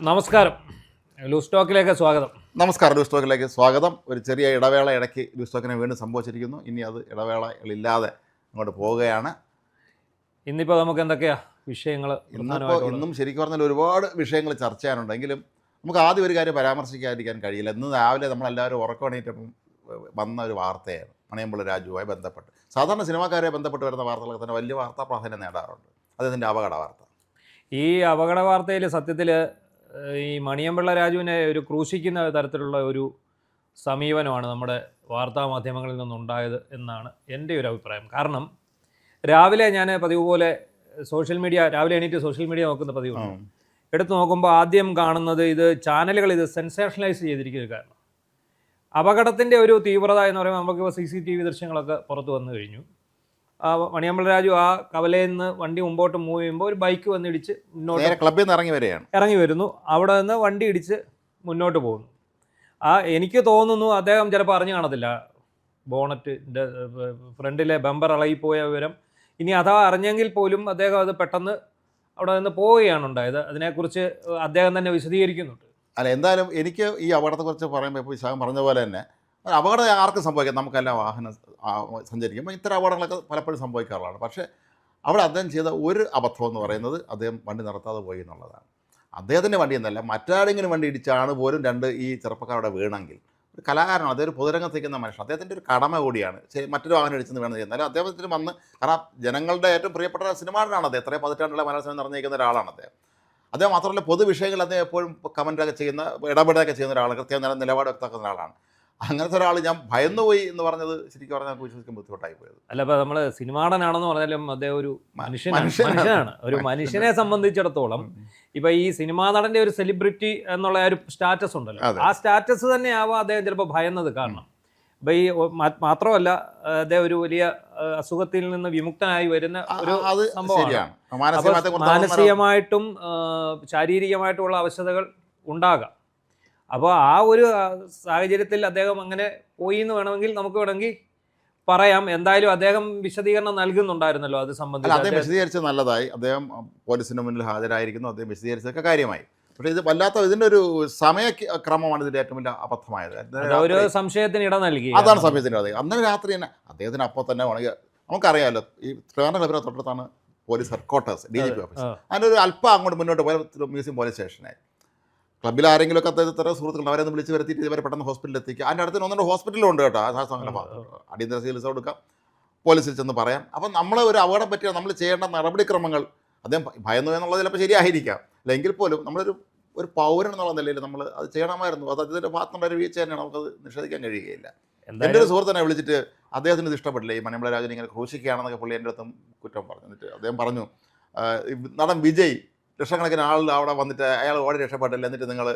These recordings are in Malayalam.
നമസ്കാരം. ലൂസ് ടോക്കിലേക്ക് സ്വാഗതം. നമസ്കാരം. ലൂസ് ടോക്കിലേക്ക് സ്വാഗതം. ഒരു ചെറിയ ഇടവേള ഇടയ്ക്ക് ലൂസ് ടോക്കിനെ വീണ്ടും സംഭവിച്ചിരിക്കുന്നു. ഇനി അത് ഇടവേളകളില്ലാതെ അങ്ങോട്ട് പോവുകയാണ്. ഇന്നിപ്പോൾ നമുക്ക് എന്തൊക്കെയാ വിഷയങ്ങൾ? ഇന്നും ശരിക്കും പറഞ്ഞാൽ ഒരുപാട് വിഷയങ്ങൾ ചർച്ച ചെയ്യാനുണ്ടെങ്കിലും നമുക്ക് ആദ്യം ഒരു കാര്യം പരാമർശിക്കാതിരിക്കാൻ കഴിയില്ല. ഇന്ന് രാവിലെ നമ്മളെല്ലാവരും ഉറക്കമണിയിട്ടപ്പം വന്ന ഒരു വാർത്തയാണ് മണിയമ്പിള്ള രാജുവുമായി ബന്ധപ്പെട്ട്. സാധാരണ സിനിമാക്കാരെ ബന്ധപ്പെട്ട് വരുന്ന വാർത്തകളൊക്കെ തന്നെ വലിയ വാർത്താ പ്രാധാന്യം നേടാറുണ്ട്. അതിൻ്റെ അപകട വാർത്ത. ഈ അപകട വാർത്തയിൽ സത്യത്തിൽ ഈ മണിയമ്പിള്ള രാജുവിനെ ഒരു ക്രൂശിക്കുന്ന തരത്തിലുള്ള ഒരു സമീപനമാണ് നമ്മുടെ വാർത്താ മാധ്യമങ്ങളിൽ നിന്നുണ്ടായത് എന്നാണ് എൻ്റെ ഒരു അഭിപ്രായം. കാരണം രാവിലെ ഞാൻ പതിവ് പോലെ രാവിലെ എണീറ്റ് സോഷ്യൽ മീഡിയ നോക്കുന്ന പതിവ് എടുത്തു നോക്കുമ്പോൾ ആദ്യം കാണുന്നത് ഇത് ചാനലുകൾ ഇത് സെൻസേഷനലൈസ് ചെയ്തിരിക്കുന്ന കാരണം അപകടത്തിൻ്റെ ഒരു തീവ്രത എന്ന് പറയുമ്പോൾ നമുക്കിപ്പോൾ CCTV ദൃശ്യങ്ങളൊക്കെ പുറത്ത് വന്നു കഴിഞ്ഞു. മണിയമ്പിള്ള രാജു ആ കവലയിൽ നിന്ന് വണ്ടി മുമ്പോട്ട് മൂവ് ചെയ്യുമ്പോൾ ഒരു ബൈക്ക് വന്നിടിച്ച് മുന്നോട്ട് ക്ലബ്ബിൽ നിന്ന് ഇറങ്ങി വരുന്നു. അവിടെ നിന്ന് വണ്ടി ഇടിച്ച് മുന്നോട്ട് പോകുന്നു. എനിക്ക് തോന്നുന്നു അദ്ദേഹം ചിലപ്പോൾ അറിഞ്ഞു കാണത്തില്ല ബോണറ്റിൻ്റെ ഫ്രണ്ടിലെ ബമ്പർ ഇളകിപ്പോയ വിവരം. ഇനി അഥവാ അറിഞ്ഞെങ്കിൽ പോലും അദ്ദേഹം അത് പെട്ടെന്ന് അവിടെ നിന്ന് പോവുകയാണ് ഉണ്ടായത്. അതിനെക്കുറിച്ച് അദ്ദേഹം തന്നെ വിശദീകരിക്കുന്നുണ്ട്. അല്ല, എന്തായാലും എനിക്ക് ഈ അപകടത്തെക്കുറിച്ച് പറയുമ്പോൾ ഇപ്പോൾ വിശാഖം പറഞ്ഞ പോലെ തന്നെ അപകടം ആർക്കും സംഭവിക്കാം. നമുക്കെല്ലാം വാഹനം സഞ്ചരിക്കുമ്പോൾ ഇത്തരം അപകടങ്ങളൊക്കെ പലപ്പോഴും സംഭവിക്കാറുള്ളതാണ്. പക്ഷേ അവിടെ അദ്ദേഹം ചെയ്ത ഒരു അബദ്ധം എന്ന് പറയുന്നത് അദ്ദേഹം വണ്ടി നിർത്താതെ പോയി എന്നുള്ളതാണ്. അദ്ദേഹത്തിൻ്റെ വണ്ടി എന്നല്ല, മറ്റാരെങ്കിലും വണ്ടി ഇടിച്ചാണ് പോലും ഈ ചെറുപ്പക്കാരുടെ വീണെങ്കിൽ ഒരു കലാകാരനാണ്, അദ്ദേഹം ഒരു പൊതുരംഗത്തേക്കുന്ന മനുഷ്യൻ. അദ്ദേഹത്തിൻ്റെ ഒരു കടമ കൂടിയാണ് മറ്റൊരു വാഹനം ഇടിച്ചെന്ന് വേണം ചെയ്യുന്നത്. അദ്ദേഹത്തിന് വന്ന് കാരണം ജനങ്ങളുടെ ഏറ്റവും പ്രിയപ്പെട്ട സിനിമാടനാണ് അദ്ദേഹം. എത്രയും പതിറ്റാണ്ടുള്ള മലയാള സിനിമ നിറഞ്ഞിരിക്കുന്ന ഒരാളാണ് അദ്ദേഹം മാത്രമല്ല പൊതുവിഷയങ്ങൾ അദ്ദേഹം എപ്പോഴും കമൻറ്റൊക്കെ ചെയ്യുന്ന ഇടപെടലൊക്കെ ചെയ്യുന്ന ഒരാളാണ്, കൃത്യമായ നിലപാട് വ്യക്തമാക്കുന്ന ഒരാളാണ്. അങ്ങനത്തെ ഒരാൾ ഞാൻ ഭയന്നുപോയി എന്ന് പറഞ്ഞത് ശരിക്കും പറഞ്ഞാൽ നമുക്ക് വിശ്വസിക്കാൻ ബുദ്ധിമുട്ടായി പോയത്. അല്ല, ഇപ്പോൾ നമ്മൾ സിനിമാടനാണെന്ന് പറഞ്ഞാലും അദ്ദേഹം ഒരു മനുഷ്യനാണ്. ഒരു മനുഷ്യനെ സംബന്ധിച്ചിടത്തോളം ഇപ്പം ഈ സിനിമാ നടൻ്റെ ഒരു സെലിബ്രിറ്റി എന്നുള്ള ഒരു സ്റ്റാറ്റസ് ഉണ്ടല്ലോ, ആ സ്റ്റാറ്റസ് തന്നെയാവാം അദ്ദേഹം ചിലപ്പോൾ ഭയന്നത്. കാരണം ഇപ്പം ഈ മാത്രമല്ല അദ്ദേഹം ഒരു വലിയ അസുഖത്തിൽ നിന്ന് വിമുക്തനായി വരുന്ന ഒരു സംഭവമാണ്. മാനസികമായിട്ടും ശാരീരികമായിട്ടുള്ള അവശതകൾ ഉണ്ടാകാം. അപ്പോൾ ആ ഒരു സാഹചര്യത്തിൽ അദ്ദേഹം അങ്ങനെ പോയി എന്ന് വേണമെങ്കിൽ പറയാം. എന്തായാലും അദ്ദേഹം വിശദീകരണം നൽകുന്നുണ്ടായിരുന്നല്ലോ അത് സംബന്ധിച്ച്. അദ്ദേഹം വിശദീകരിച്ചത് നല്ലതായി. അദ്ദേഹം പോലീസിന് മുന്നിൽ ഹാജരായിരിക്കുന്നു, അദ്ദേഹം വിശദീകരിച്ചതൊക്കെ കാര്യമായി. പക്ഷേ ഇത് വല്ലാത്ത ഇതിൻ്റെ ഒരു സമയക്രമമാണ് ഇതിൻ്റെ ഏറ്റവും വലിയ അബദ്ധമായത്. ഒരു സംശയത്തിന് ഇട നൽകി. അതാണ് സംശയത്തിന് ഇട. അന്നേ രാത്രി തന്നെ അദ്ദേഹത്തിന് അപ്പോൾ തന്നെ വേണമെങ്കിൽ നമുക്കറിയാമല്ലോ, ഈ ട്രിവാൻഡ്രം ക്ലബിനെ തൊട്ടടുത്താണ് പോലീസ് ഹെഡ്ക്വാർട്ടേഴ്സ്, DGP ഓഫീസ്. അതിൻ്റെ ഒരു അല്പം അങ്ങോട്ട് മുന്നോട്ട് പോയ മ്യൂസിയം പോലീസ് സ്റ്റേഷനായി. ക്ലബ്ബിൽ ആരെങ്കിലുമൊക്കെ അദ്ദേഹത്തെ സുഹൃത്തുക്കൾ അവരെ വിളിച്ച് വരുത്തിയിട്ട് ഇതുവരെ പെട്ടെന്ന് ഹോസ്പിറ്റലിൽ എത്തിക്കുക. അതിൻ്റെ അടുത്ത് ഒന്നുകൊണ്ട് ഹോസ്പിറ്റലുണ്ട് കേട്ടോ, അടിയന്തര ചികിത്സ കൊടുക്കാം, പോലീസിൽ ചെന്ന് പറയാം. അപ്പം നമ്മൾ ഒരു അപകടം പറ്റിയാൽ നമ്മൾ ചെയ്യേണ്ട നടപടിക്രമങ്ങൾ അദ്ദേഹം ഭയന്നു എന്നുള്ളത് ചിലപ്പോൾ ശരിയായിരിക്കാം. അല്ലെങ്കിൽ പോലും ഒരു പൗരൻ എന്നുള്ള നിലയിൽ നമ്മൾ അത് ചെയ്യണമായിരുന്നു. അത് അതിൻ്റെ ഭാഗത്തുള്ള ഒരു വീഴ്ച തന്നെയാണ്, നമുക്കത് നിഷേധിക്കാൻ കഴിയുകയില്ല. എൻ്റെ ഒരു സുഹൃത്തിനെ വിളിച്ചിട്ട് അദ്ദേഹത്തിന് ഇത് ഇഷ്ടപ്പെട്ടില്ല, ഈ മണിയമ്പിള്ള രാജുവിനെ ഇങ്ങനെ ക്രൂശിക്കുകയാണെന്നൊക്കെ പുള്ളി എൻ്റെ അടുത്തും കുറ്റം പറഞ്ഞു. എന്നിട്ട് അദ്ദേഹം പറഞ്ഞു, നടൻ വിജയ് ലക്ഷക്കണക്കിന് ആളിൽ അവിടെ വന്നിട്ട് അയാൾ ഓടി രക്ഷപ്പെട്ടില്ല, എന്നിട്ട് നിങ്ങൾ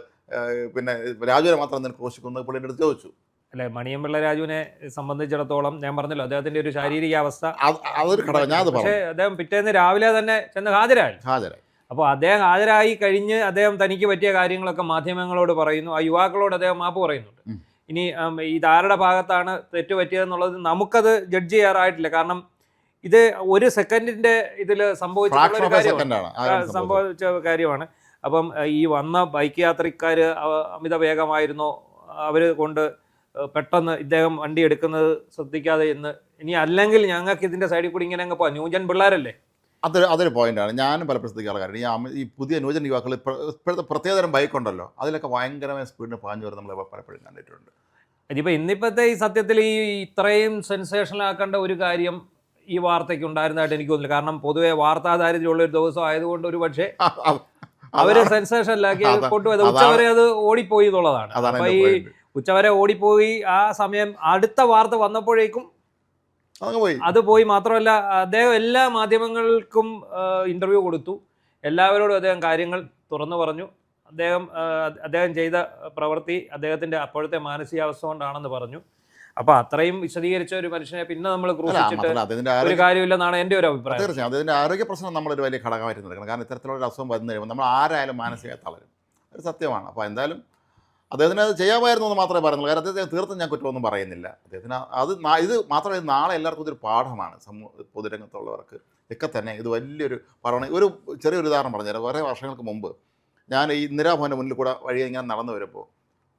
പിന്നെ രാജുവിനെ മാത്രം എന്തിനു ക്രൂശിക്കുന്നത് പുള്ളിൻ്റെ അടുത്ത് ചോദിച്ചു. അല്ലെ, മണിയമ്പിള്ള രാജുവിനെ സംബന്ധിച്ചിടത്തോളം ഞാൻ പറഞ്ഞല്ലോ അദ്ദേഹത്തിന്റെ ഒരു ശാരീരിക അവസ്ഥ അതൊരു ഘടകം. പക്ഷേ അദ്ദേഹം പിറ്റേന്ന് രാവിലെ തന്നെ ചെന്ന് ഹാജരായി. അപ്പോൾ അദ്ദേഹം ഹാജരായി കഴിഞ്ഞ് അദ്ദേഹം തനിക്ക് പറ്റിയ കാര്യങ്ങളൊക്കെ മാധ്യമങ്ങളോട് പറയുന്നു. ആ യുവാക്കളോട് അദ്ദേഹം മാപ്പ് പറയുന്നുണ്ട്. ഇനി ഇതാരുടെ ഭാഗത്താണ് തെറ്റ് പറ്റിയതെന്നുള്ളത് നമുക്കത് ജഡ്ജ് ചെയ്യാറായിട്ടില്ല. കാരണം ഇത് ഒരു സെക്കൻഡിന്റെ ഇതിൽ സംഭവിച്ച കാര്യമാണ്. അപ്പം ഈ വന്ന ബൈക്ക് യാത്രക്കാർ അമിത വേഗമായിരുന്നോ, അവർ കൊണ്ട് പെട്ടെന്ന് ഇദ്ദേഹം വണ്ടി എടുക്കുന്നത് ശ്രദ്ധിക്കാതെ എന്ന്. ഇനി അല്ലെങ്കിൽ ഞങ്ങൾക്ക് ഇതിന്റെ സൈഡിൽ കൂടി ഇങ്ങനെ അങ്ങ് പോകാം. ന്യൂജൻ പിള്ളേരല്ലേ, അതൊരു പോയിന്റാണ്. ഞാനും പല ശ്രദ്ധിക്കാറുള്ള കാര്യം. ഈ പുതിയ ന്യൂജൻ യുവാക്കൾ ഇപ്പോഴത്തെ പ്രത്യേകതരം ബൈക്ക് ഉണ്ടല്ലോ, അതിലൊക്കെ ഭയങ്കരമായ സ്പീഡിന് പാഞ്ഞു വരും നമ്മൾ പലപ്പോഴും കണ്ടിട്ടുണ്ട്. ഇന്നിപ്പോഴത്തെ ഈ സത്യത്തിൽ ഈ ഇത്രയും സെൻസേഷണൽ ആക്കേണ്ട ഒരു കാര്യം ഈ വാർത്തയ്ക്ക് ഉണ്ടായിരുന്നതായിട്ട് എനിക്ക് തോന്നുന്നില്ല. കാരണം പൊതുവെ വാർത്താ ദാരിദ്ര്യമുള്ള ഒരു ദിവസം ആയതുകൊണ്ട് ഒരു പക്ഷേ അവര് സെൻസേഷനിലാക്കി കൊണ്ടുപോയത് ഉച്ചവരെ അത് ഓടിപ്പോയി എന്നുള്ളതാണ്. അപ്പൊ ഈ ഉച്ചവരെ ഓടിപ്പോയി ആ സമയം അടുത്ത വാർത്ത വന്നപ്പോഴേക്കും അത് പോയി. മാത്രമല്ല അദ്ദേഹം എല്ലാ മാധ്യമങ്ങൾക്കും ഇന്റർവ്യൂ കൊടുത്തു, എല്ലാവരോടും അദ്ദേഹം കാര്യങ്ങൾ തുറന്നു പറഞ്ഞു. അദ്ദേഹം ചെയ്ത പ്രവൃത്തി അദ്ദേഹത്തിന്റെ അപ്പോഴത്തെ മാനസികാവസ്ഥ കൊണ്ടാണെന്ന് പറഞ്ഞു. അപ്പൊ അത്രയും വിശദീകരിച്ച ഒരു മനുഷ്യനെ പിന്നെ നമ്മൾ ക്രൂശിച്ചിട്ട് ഒരു കാര്യമില്ലെന്നാണ് എൻ്റെ ഒരു അഭിപ്രായം. തീർച്ചയായും അതിൻ്റെ ആരോഗ്യ പ്രശ്നം നമ്മളൊരു വലിയ ഘടകമായിട്ട് നിൽക്കണം. കാരണം ഇത്തരത്തിലുള്ള അസുഖം വന്നു കഴിയുമ്പോൾ നമ്മൾ ആരായാലും മാനസിക തളരും, ഒരു സത്യമാണ്. അപ്പോൾ എന്തായാലും അദ്ദേഹത്തിന് അത് ചെയ്യാമായിരുന്നു എന്ന് മാത്രമേ പറയുന്നുള്ളൂ. കാരണം അദ്ദേഹത്തിന് തീർത്തും ഞാൻ കുറ്റമൊന്നും പറയുന്നില്ല. അദ്ദേഹത്തിന് ഇത് മാത്രമല്ല, നാളെ എല്ലാവർക്കും ഇതൊരു പാഠമാണ്. പൊതുരംഗത്തുള്ളവർക്ക് ഒക്കെ തന്നെ ഇത് വലിയൊരു പഠനം. ഒരു ചെറിയൊരു ഉദാഹരണം പറഞ്ഞുതരാം. കുറേ വർഷങ്ങൾക്ക് മുമ്പ് ഞാൻ ഈ ഇന്ദിരാഭവൻ്റെ മുന്നിൽ കൂടെ വഴി ഇങ്ങനെ നടന്നു വരുമ്പോൾ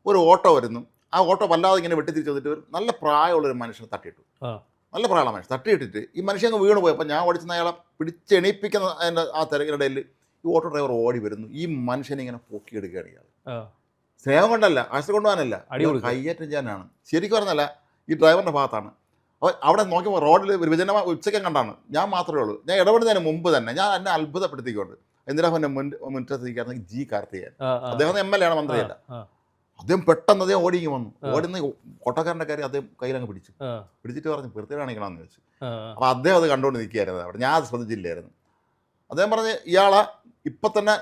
ഒരു ഓട്ടോ വരുന്നു. ആ ഓട്ടോ വല്ലാതെ ഇങ്ങനെ വെട്ടിത്തിരിച്ച് വന്നിട്ട് ഒരു നല്ല പ്രായമുള്ളൊരു മനുഷ്യനെ തട്ടിയിട്ടു. നല്ല പ്രായമുള്ള മനുഷ്യൻ തട്ടിയിട്ടിട്ട് ഈ മനുഷ്യൻ അങ്ങ് വീണ് പോയി. അപ്പോൾ ഞാൻ ഓടിച്ചെന്ന് അയാളെ പിടിച്ചെണീപ്പിക്കുന്ന അതിൻ്റെ ആ തിരക്കിനിടയിൽ ഈ ഓട്ടോ ഡ്രൈവർ ഓടി വരുന്നു. ഈ മനുഷ്യനെ ഇങ്ങനെ പൊക്കിയെടുക്കുകയാണ് ഇയാൾ. സ്നേഹം കൊണ്ടല്ല, ആശ കൊണ്ടുപോകാനല്ല, കയ്യേറ്റം ചെയ്യാനാണ്. ശരിക്കും പറഞ്ഞല്ല, ഈ ഡ്രൈവറിൻ്റെ ഭാഗത്താണ്. അപ്പോൾ അവിടെ നോക്കിയപ്പോൾ റോഡിൽ ഒരു വിജനമായ ഉച്ചയ്ക്ക് കണ്ടാണ്. ഞാൻ മാത്രമേ ഉള്ളൂ. ഞാൻ ഇടപെടുന്നതിന് മുമ്പ് തന്നെ ഞാൻ എന്നെ അത്ഭുതപ്പെടുത്തിക്കൊണ്ട് ഇന്ദിരാഭവൻ്റെ മുറ്റത്തേക്കായിരുന്നു ജി കാർത്തികേയൻ. അദ്ദേഹം MLA ആണ്, മന്ത്രിയല്ല. അദ്ദേഹം പെട്ടെന്ന് അദ്ദേഹം ഓടിങ്ങി വന്നു. ഓടുന്ന ഓട്ടോക്കാരൻ്റെ കാര്യം അദ്ദേഹം കയ്യിലങ്ങ് പിടിച്ചിട്ട് പറഞ്ഞു വൃത്തി കാണിക്കണമെന്ന് ചോദിച്ചു. അപ്പോൾ അദ്ദേഹം അത് കണ്ടുകൊണ്ട് നിൽക്കുകയായിരുന്നു അവിടെ. ഞാൻ അത് ശ്രദ്ധിച്ചില്ലായിരുന്നു. അദ്ദേഹം പറഞ്ഞ് ഇയാളെ ഇപ്പം തന്നെ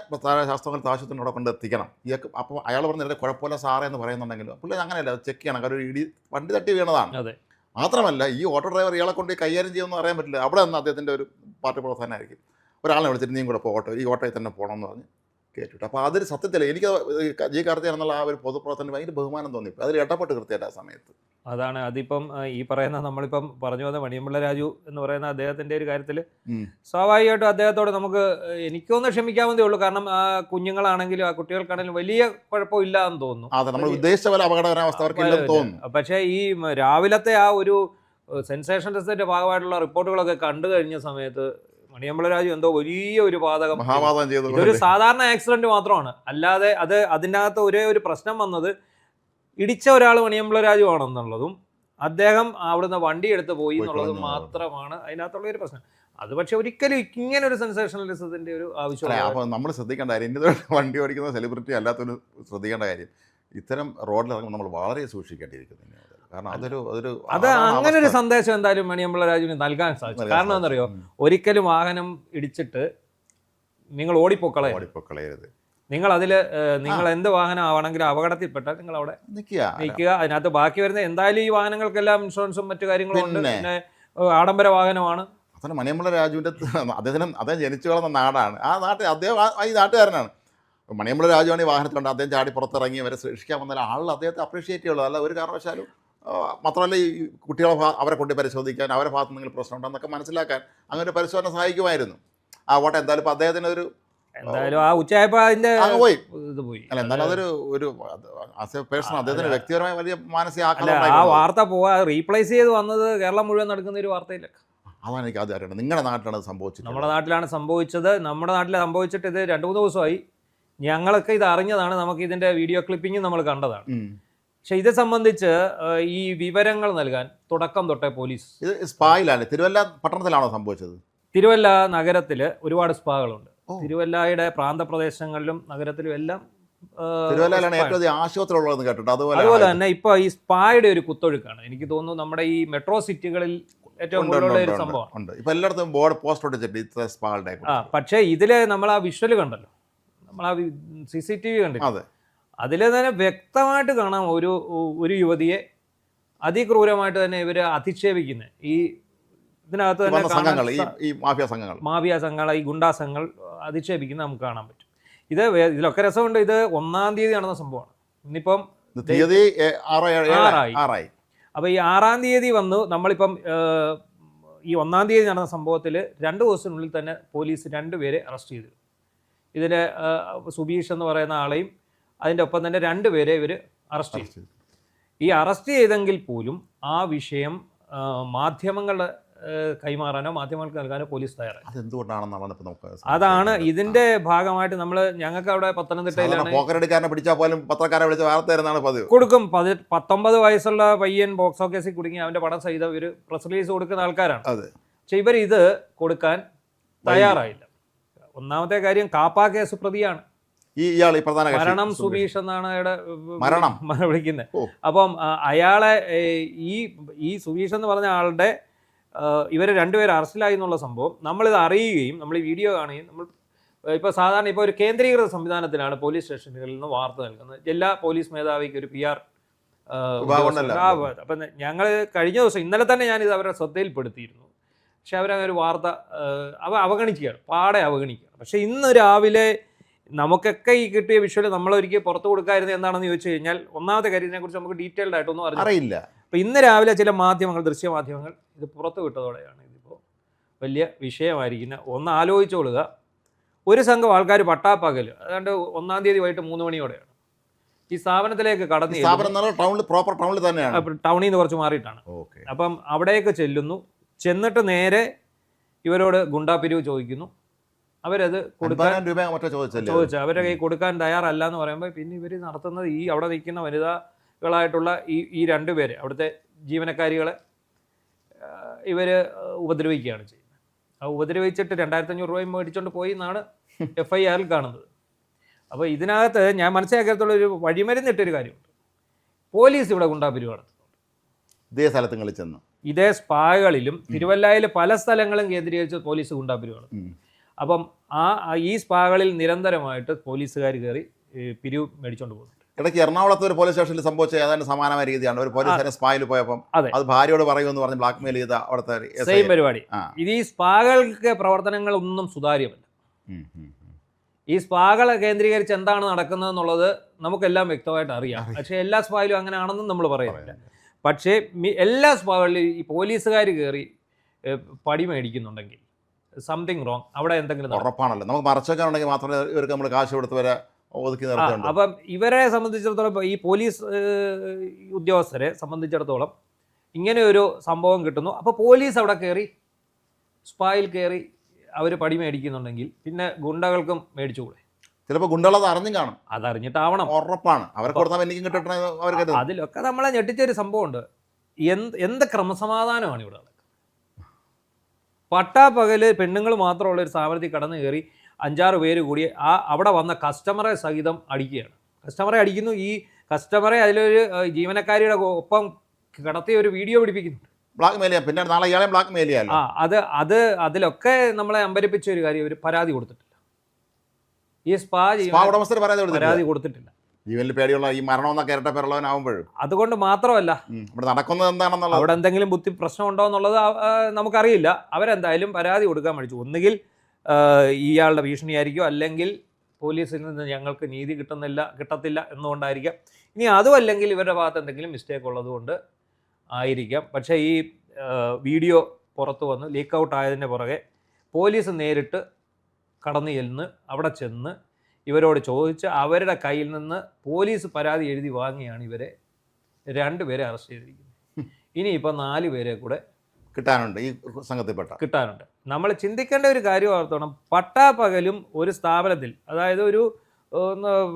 ശാസ്ത്രങ്ങൾ ആശുപത്രിയിൽ അവിടെ കൊണ്ട് എത്തിക്കണം. ഇയാൾക്ക് അപ്പോൾ അയാൾ പറഞ്ഞ എൻ്റെ കുഴപ്പമില്ല സാറേ എന്ന് പറയുന്നുണ്ടെങ്കിലും പുള്ളി അങ്ങനെയല്ല, അത് ചെക്ക് ചെയ്യണം. കാരണം ഒരു വണ്ടി തട്ടി വീണതാണ്. മാത്രമല്ല ഈ ഓട്ടോ ഡ്രൈവർ ഇയാളെ കൊണ്ട് കൈകാര്യം ചെയ്യുമെന്ന് അറിയാൻ പറ്റില്ല. അവിടെ നിന്ന് അദ്ദേഹത്തിൻ്റെ ഒരു പാർട്ടി പ്രവർത്തനമായിരിക്കും. ഒരാളെ വിളിച്ചിട്ട് നീയും കൂടെ ഈ ഓട്ടോയിൽ തന്നെ പോകണമെന്ന് പറഞ്ഞ് കേട്ടിട്ട്. അപ്പോൾ അതൊരു സത്യത്തിൽ എനിക്ക് ജി കാർത്തികേയൻ എന്നുള്ള ആ ഒരു പൊതുപ്രവർത്തനം ഭയങ്കര ബഹുമാനം തോന്നി. അതിൽ ഇടപെട്ട് കൃത്യമായിട്ട് ആ സമയത്ത്. അതാണ് അതിപ്പം ഈ പറയുന്ന നമ്മളിപ്പം പറഞ്ഞു വന്ന മണിയമ്പിള്ള രാജു എന്ന് പറയുന്ന അദ്ദേഹത്തിൻ്റെ ഒരു കാര്യത്തിൽ സ്വാഭാവികമായിട്ടും അദ്ദേഹത്തോട് നമുക്ക് എനിക്കൊന്ന് ക്ഷമിക്കാവുന്നതേ ഉള്ളൂ. കാരണം ആ കുഞ്ഞുങ്ങളാണെങ്കിലും ആ കുട്ടികൾക്കാണെങ്കിലും വലിയ കുഴപ്പമില്ല എന്ന് തോന്നുന്നു. അതെ, നമ്മൾ ഉദ്ദേശിച്ച പോലെ അപകടകരാവസ്ഥ അവർക്കില്ലെന്ന് തോന്നുന്നു. പക്ഷേ ഈ രാവിലത്തെ ആ ഒരു സെൻസേഷൻ ടെസ്റ്റിന്റെ ഭാഗമായിട്ടുള്ള റിപ്പോർട്ടുകളൊക്കെ കണ്ടു കഴിഞ്ഞ സമയത്ത് മണിയമ്പിള്ള രാജു എന്തോ വലിയ ഒരു മഹാപാതകം ചെയ്തു. ഇതൊരു സാധാരണ ആക്സിഡന്റ് മാത്രമാണ്. അല്ലാതെ അതിനകത്ത് ഒരേ ഒരു പ്രശ്നം വന്നത് ഇടിച്ച ഒരാൾ മണിയമ്പിള്ള രാജു ആണെന്നുള്ളതും അദ്ദേഹം അവിടുന്ന് വണ്ടി എടുത്ത് പോയി എന്നുള്ളതും മാത്രമാണ് അതിനകത്തുള്ള ഒരു പ്രശ്നം. അത് പക്ഷെ ഒരിക്കലും ഇങ്ങനെ ഒരു സെൻസേഷണലിസത്തിന്റെ ഒരു ആവശ്യമില്ല. അപ്പോൾ നമ്മൾ ശ്രദ്ധിക്കേണ്ട കാര്യം, ഇന്ന് വണ്ടി ഓടിക്കുന്ന സെലിബ്രിറ്റി അല്ലാത്തൊരു ശ്രദ്ധിക്കേണ്ട കാര്യം, ഇത്തരം റോഡിലിറങ്ങുമ്പോൾ നമ്മൾ വളരെ സൂക്ഷിക്കേണ്ടിയിരിക്കുന്നു. കാരണം അത് അങ്ങനെ ഒരു സന്ദേശം എന്തായാലും മണിയമ്പിള്ള രാജുവിന് നൽകാൻ സാധിച്ചു. കാരണം എന്താണെന്നറിയോ, ഒരിക്കലും വാഹനം ഇടിച്ചിട്ട് നിങ്ങൾ ഓടിപ്പോക്കളയരുത്. നിങ്ങൾ അതിൽ നിങ്ങൾ എന്ത് വാഹനം ആവണമെങ്കിലും അപകടത്തിൽപ്പെട്ടാൽ നിങ്ങൾ അവിടെ നിൽക്കുക. അതിനകത്ത് ബാക്കി വരുന്ന എന്തായാലും ഈ വാഹനങ്ങൾക്കെല്ലാം ഇൻഷുറൻസും മറ്റു കാര്യങ്ങളും ഉണ്ട്. പിന്നെ ആഡംബര വാഹനമാണ്. അതന്നെ മണിയമ്പിള്ള രാജുവിൻ്റെ അദ്ദേഹം ജനിച്ചു വളർന്ന നാടാണ്. ആ നാട്ടിൽ അദ്ദേഹം ഈ നാട്ടുകാരനാണ്. മണിയമ്പിള്ള രാജുവാണ് ഈ വാഹനത്തിലുണ്ട്. അദ്ദേഹം ചാടി പുറത്തിറങ്ങി വരെ രക്ഷിക്കാൻ വന്നാൽ ആളുകൾ അദ്ദേഹത്തെ അപ്രീഷിയേറ്റ് ചെയ്യുള്ളൂ. അല്ല ഒരു കാരണവശാലും. മാത്രമല്ല ഈ കുട്ടികളെ അവരെ കൊണ്ട് പരിശോധിക്കാൻ, അവരുടെ ഭാഗത്ത് എന്തെങ്കിലും പ്രശ്നമുണ്ടെന്നൊക്കെ മനസ്സിലാക്കാൻ അങ്ങനെ ഒരു പരിശോധന സഹായിക്കുമായിരുന്നു. ആ ഓട്ടെ എന്തായാലും ഇപ്പോൾ അദ്ദേഹത്തിന് എന്തായാലും ആ ഉച്ചയായപ്പോൾ അതിൻ്റെ പോയി. അല്ല എന്നാലും അതൊരു പേഴ്സൺ അദ്ദേഹത്തിന് വ്യക്തിപരമായ വലിയ മാനസിക ആ വാർത്ത റീപ്ലേസ് ചെയ്ത് വന്നത് കേരളം മുഴുവൻ നടക്കുന്ന ഒരു വാർത്തയില്ല. അതാണ് എനിക്ക് ആദ്യം അറിയണം. നിങ്ങളുടെ നാട്ടിലാണ് സംഭവിച്ചത്? നമ്മുടെ നാട്ടിലാണ് സംഭവിച്ചത്. നമ്മുടെ നാട്ടിൽ സംഭവിച്ചിട്ട് ഇത് 2-3 ദിവസമായി. ഞങ്ങളൊക്കെ ഇത് അറിഞ്ഞതാണ്. നമുക്ക് ഇതിൻ്റെ വീഡിയോ ക്ലിപ്പിംഗ് നമ്മൾ കണ്ടതാണ്. പക്ഷെ ഇത് സംബന്ധിച്ച് ഈ വിവരങ്ങൾ നൽകാൻ തുടക്കം തൊട്ടേ പോലീസ് ഇത് സ്പായിലാണ്. തിരുവല്ല പട്ടണത്തിലാണോ സംഭവിച്ചത്? തിരുവല്ല നഗരത്തിൽ ഒരുപാട് സ്പാകളുണ്ട്. തിരുവല്ലയുടെ പ്രാന്തപ്രദേശങ്ങളിലും നഗരത്തിലും എല്ലാം. തിരുവല്ലയിലാണ് ഏറ്റവും അധികം ആശുപത്രി ഉള്ളതെന്ന് കേട്ടിട്ട്. അതുപോലെ തന്നെ ഇപ്പോൾ ഈ സ്പായുടെ ഒരു കുത്തൊഴുക്കാണ്. എനിക്ക് തോന്നുന്നു നമ്മുടെ ഈ മെട്രോ സിറ്റികളിൽ ഏറ്റവും കൂടുതലുള്ള ഒരു സംഭവമാണ്. ഇപ്പൊ എല്ലായിടത്തും ബോർഡ് പോസ്റ്റ് ഒട്ടിച്ചിട്ട് സ്പാകളുടെ. പക്ഷേ ഇതില് നമ്മൾ ആ വിഷ്വൽ കണ്ടല്ലോ, നമ്മൾ ആ CCTV കണ്ടില്ല, അതിൽ തന്നെ വ്യക്തമായിട്ട് കാണാം ഒരു യുവതിയെ അതിക്രൂരമായിട്ട് തന്നെ ഇവര് അധിക്ഷേപിക്കുന്നത്. ഈ ഇതിനകത്ത് തന്നെ മാഫിയ സംഘങ്ങൾ, ഈ ഗുണ്ടാ സംഘങ്ങൾ അധിക്ഷേപിക്കുന്നത് നമുക്ക് കാണാൻ പറ്റും. ഇതിലൊക്കെ രസമുണ്ട്. ഇത് 1-ാം തീയതി നടന്ന സംഭവമാണ്. ഇന്നിപ്പം തീയതി 6 അപ്പോൾ ഈ 6-ാം തീയതി വന്നു. നമ്മളിപ്പം ഈ 1-ാം തീയതി നടന്ന സംഭവത്തിൽ 2 ദിവസത്തിനുള്ളിൽ തന്നെ പോലീസ് 2 പേരെ അറസ്റ്റ് ചെയ്തു. ഇതിൽ സുബീഷ് എന്ന് പറയുന്ന ആളെയും അതിൻ്റെ ഒപ്പം തന്നെ 2 പേരെ ഇവർ അറസ്റ്റ് ചെയ്തു. ഈ അറസ്റ്റ് ചെയ്തെങ്കിൽ പോലും ആ വിഷയം മാധ്യമങ്ങളുടെ കൈമാറാനോ മാധ്യമങ്ങൾക്ക് നൽകാനോ പോലീസ് തയ്യാറായി. അതാണ് ഇതിന്റെ ഭാഗമായിട്ട് ഞങ്ങൾക്ക് അവിടെ പത്തനംതിട്ടയിലാണ് കൊടുക്കും. 19 വയസ്സുള്ള പയ്യൻ പോക്സോ കേസിൽ കുടുങ്ങി അവന്റെ പടം സഹിതം ഒരു പ്രസ് റിലീസ് കൊടുക്കുന്ന ആൾക്കാരാണ്. പക്ഷെ ഇവർ ഇത് കൊടുക്കാൻ തയ്യാറായില്ല. ഒന്നാമത്തെ കാര്യം കാപ്പ കേസ് പ്രതിയാണ്. മരണം സുബീഷ് എന്നാണ് അയാളുടെ വിളിക്കുന്നത്. അപ്പം അയാളെ ഈ സുബീഷ് എന്ന് പറഞ്ഞ ആളുടെ ഇവരെ 2 പേര് അറസ്റ്റിലായി എന്നുള്ള സംഭവം നമ്മളിത് അറിയുകയും നമ്മൾ ഈ വീഡിയോ കാണുകയും നമ്മൾ ഇപ്പോൾ സാധാരണ ഇപ്പോൾ ഒരു കേന്ദ്രീകൃത സംവിധാനത്തിലാണ് പോലീസ് സ്റ്റേഷനുകളിൽ നിന്ന് വാർത്ത നൽകുന്നത്. ജില്ലാ പോലീസ് മേധാവിക്ക് ഒരു PR. അപ്പം ഞങ്ങൾ കഴിഞ്ഞ ദിവസം ഇന്നലെ തന്നെ ഞാനിത് അവരുടെ ശ്രദ്ധയിൽപ്പെടുത്തിയിരുന്നു. പക്ഷെ അവരങ്ങനെ ഒരു വാർത്ത അവഗണിക്കുകയാണ്, പാടെ അവഗണിക്കുകയാണ്. പക്ഷെ ഇന്ന് രാവിലെ നമുക്കൊക്കെ ഈ കിട്ടിയ വിഷ്വൽ നമ്മളൊരിക്കൽ പുറത്തു കൊടുക്കാതിരുന്നത് എന്താണെന്ന് ചോദിച്ചു കഴിഞ്ഞാൽ, ഒന്നാമത്തെ കാര്യത്തിനെക്കുറിച്ച് നമുക്ക് ഡീറ്റെയിൽഡ് ആയിട്ടൊന്നും അറിയില്ല. അപ്പോൾ ഇന്ന് രാവിലെ ചില മാധ്യമങ്ങൾ, ദൃശ്യമാധ്യമങ്ങൾ ഇത് പുറത്തു വിട്ടതോടെയാണ് ഇതിപ്പോൾ വലിയ വിഷയമായിരിക്കുന്നത്. ഒന്ന് ആലോചിച്ചോളുക, ഒരു സംഘം ആൾക്കാർ പട്ടാപ്പകൽ അതാണ്ട് 1-ാം തീയതി വൈകിട്ട് 3 മണിയോടെയാണ് ഈ സ്ഥാപനത്തിലേക്ക് കടന്നു ടൗണിൽ പ്രോപ്പർ ടൗണിൽ തന്നെയാണ്, ടൗണിൽ നിന്ന് കുറച്ച് മാറിയിട്ടാണ്. അപ്പം അവിടേക്ക് ചെല്ലുന്നു. ചെന്നിട്ട് നേരെ ഇവരോട് ഗുണ്ടാപിരിവ് ചോദിക്കുന്നു. അവരത് കൊടുക്കാൻ ചോദിച്ചു. അവരുടെ കൈ കൊടുക്കാൻ തയ്യാറല്ല എന്ന് പറയുമ്പോൾ പിന്നെ ഇവർ നടത്തുന്നത് ഈ അവിടെ നിൽക്കുന്ന വനിതകളായിട്ടുള്ള ഈ 2 പേര് അവിടുത്തെ ജീവനക്കാരികളെ ഇവർ ഉപദ്രവിക്കുകയാണ് ചെയ്യുന്നത്. ആ ഉപദ്രവിച്ചിട്ട് 2500 രൂപയും മേടിച്ചുകൊണ്ട് പോയി എന്നാണ് FIR കാണുന്നത്. അപ്പോൾ ഇതിനകത്ത് ഞാൻ മനസ്സിലാക്കിയത്തോളം ഒരു വഴിമരുന്നിട്ടൊരു കാര്യമുണ്ട്. പോലീസ് ഇവിടെ ഗുണ്ടാപിരിവ് നടത്തുന്നുണ്ട്. ഇതേ സ്ഥലത്തുങ്ങൾ ചെന്ന് ഇതേ സ്പാകളിലും തിരുവല്ലയിൽ പല സ്ഥലങ്ങളും കേന്ദ്രീകരിച്ച് പോലീസ് ഗുണ്ടാപിരിവ് നടത്തും. അപ്പം ഈ സ്പാകളിൽ നിരന്തരമായിട്ട് പോലീസുകാർ കയറി പിരിവ് മേടിച്ചുകൊണ്ട് പോകുന്നുണ്ട്. ഇടയ്ക്ക് എറണാകുളത്ത് ഒരു പോലീസ് സ്റ്റേഷനിൽ സംഭവിച്ച ഏതാണ്ട് സമാനമായ രീതിയാണ്. ഒരു പോലീസുകാരൻ സ്പായിൽ പോയപ്പം അത് ഭാര്യയോട് പറയുമെന്ന് പറഞ്ഞ് ബ്ലാക്ക് മെയിൽ ചെയ്ത അവിടുത്തെ സെയിം പരിപാടി. ഇത് ഈ സ്പാകൾക്ക് പ്രവർത്തനങ്ങളൊന്നും സുതാര്യമല്ല. ഈ സ്പാകൾ കേന്ദ്രീകരിച്ച് എന്താണ് നടക്കുന്നത് എന്നുള്ളത് നമുക്കെല്ലാം വ്യക്തമായിട്ട് അറിയാം. പക്ഷേ എല്ലാ സ്പായിലും അങ്ങനെ ആണെന്നും നമ്മൾ പറയുന്നില്ല. പക്ഷേ എല്ലാ സ്പാകളിലും ഈ പോലീസുകാർ കയറി പടി മേടിക്കുന്നുണ്ടെങ്കിൽ സംതിങ് റോങ് അവിടെ എന്തെങ്കിലും ഉറപ്പാണല്ലോ. നമുക്ക് മറച്ചേക്കാനുണ്ടെങ്കിൽ മാത്രമേ ഇവർക്ക് നമ്മൾ കാശ് കൊടുത്ത് വരെ ഒതുക്കി നിർത്തുന്നുള്ളൂ. അപ്പം ഇവരെ സംബന്ധിച്ചിടത്തോളം ഈ പോലീസ് ഉദ്യോഗസ്ഥരെ സംബന്ധിച്ചിടത്തോളം ഇങ്ങനെ ഒരു സംഭവം കിട്ടുന്നു. അപ്പോൾ പോലീസ് അവിടെ കയറി സ്പായിൽ കയറി അവർ പടി മേടിക്കുന്നുണ്ടെങ്കിൽ പിന്നെ ഗുണ്ടകൾക്കും മേടിച്ചുകൂടെ? ചിലപ്പോൾ ഗുണ്ടകളത് അറിഞ്ഞും കാണും. അതറിഞ്ഞിട്ടാവണം. ഉറപ്പാണ്. അവർക്ക് കൊടുത്താൽ എനിക്കും കിട്ടണ അവർക്ക്. അതിലൊക്കെ നമ്മളെ ഞെട്ടിച്ചൊരു സംഭവമുണ്ട്. എന്ത് ക്രമസമാധാനമാണ് ഇവിടെ? പട്ടാപ്പകല് പെണ്ണുങ്ങൾ മാത്രമുള്ള ഒരു സ്ഥാപനത്തിൽ കടന്നു കയറി 5-6 പേര് കൂടി അവിടെ വന്ന കസ്റ്റമറെ സഹിതം അടിക്കുകയാണ്. കസ്റ്റമറെ അടിക്കുന്നു. ഈ കസ്റ്റമറെ അതിലൊരു ജീവനക്കാരിയുടെ ഒപ്പം കിടത്തി ഒരു വീഡിയോ പിടിപ്പിക്കുന്നുണ്ട്. ബ്ലാക്ക് മെയിൽ ചെയ്യാം. പിന്നെ നാളെ ഇയാളെ ബ്ലാക്ക് മെയിൽ ചെയ്യാം. അതിലൊക്കെ നമ്മളെ അമ്പരിപ്പിച്ച ഒരു കാര്യം, ഇവർ പരാതി കൊടുത്തിട്ടില്ല. ഈ സ്പാ ഉടമസ്ഥർ പരാതി കൊടുത്തിട്ടില്ല. ജീവനിൽ പേടിയുള്ള ഈ മരണമെന്നൊക്കെ ഇരട്ട പേരുള്ളവനാവുമ്പോഴും അതുകൊണ്ട് മാത്രമല്ല ഇവിടെ നടക്കുന്നത് എന്താണെന്നുള്ളത്, അവിടെ എന്തെങ്കിലും ബുദ്ധി പ്രശ്നമുണ്ടോ എന്നുള്ളത് നമുക്കറിയില്ല. അവരെന്തായാലും പരാതി കൊടുക്കാൻ മടിച്ചു. ഒന്നുകിൽ ഇയാളുടെ ഭീഷണിയായിരിക്കും, അല്ലെങ്കിൽ പോലീസിൽ നിന്ന് ഞങ്ങൾക്ക് നീതി കിട്ടത്തില്ല എന്നുകൊണ്ടായിരിക്കാം. ഇനി അതും അല്ലെങ്കിൽ ഇവരുടെ ഭാഗത്ത് എന്തെങ്കിലും മിസ്റ്റേക്ക് ഉള്ളത് കൊണ്ട് ആയിരിക്കാം. പക്ഷേ ഈ വീഡിയോ പുറത്തു വന്ന് ലീക്ക് ഔട്ട് ആയതിൻ്റെ പുറകെ പോലീസ് നേരിട്ട് കടന്നു ചെന്ന് അവിടെ ചെന്ന് ഇവരോട് ചോദിച്ച് അവരുടെ കയ്യിൽ നിന്ന് പോലീസ് പരാതി എഴുതി വാങ്ങിയാണ് ഇവരെ 2 പേരെ അറസ്റ്റ് ചെയ്തിരിക്കുന്നത്. ഇനിയിപ്പോൾ 4 പേരെ കൂടെ കിട്ടാനുണ്ട്. ഈ സംഘത്തിൽപ്പെട്ട കിട്ടാനുണ്ട്. നമ്മൾ ചിന്തിക്കേണ്ട ഒരു കാര്യം ഓർത്തോണം. പട്ടാപ്പകലും ഒരു സ്ഥാപനത്തിൽ, അതായത് ഒരു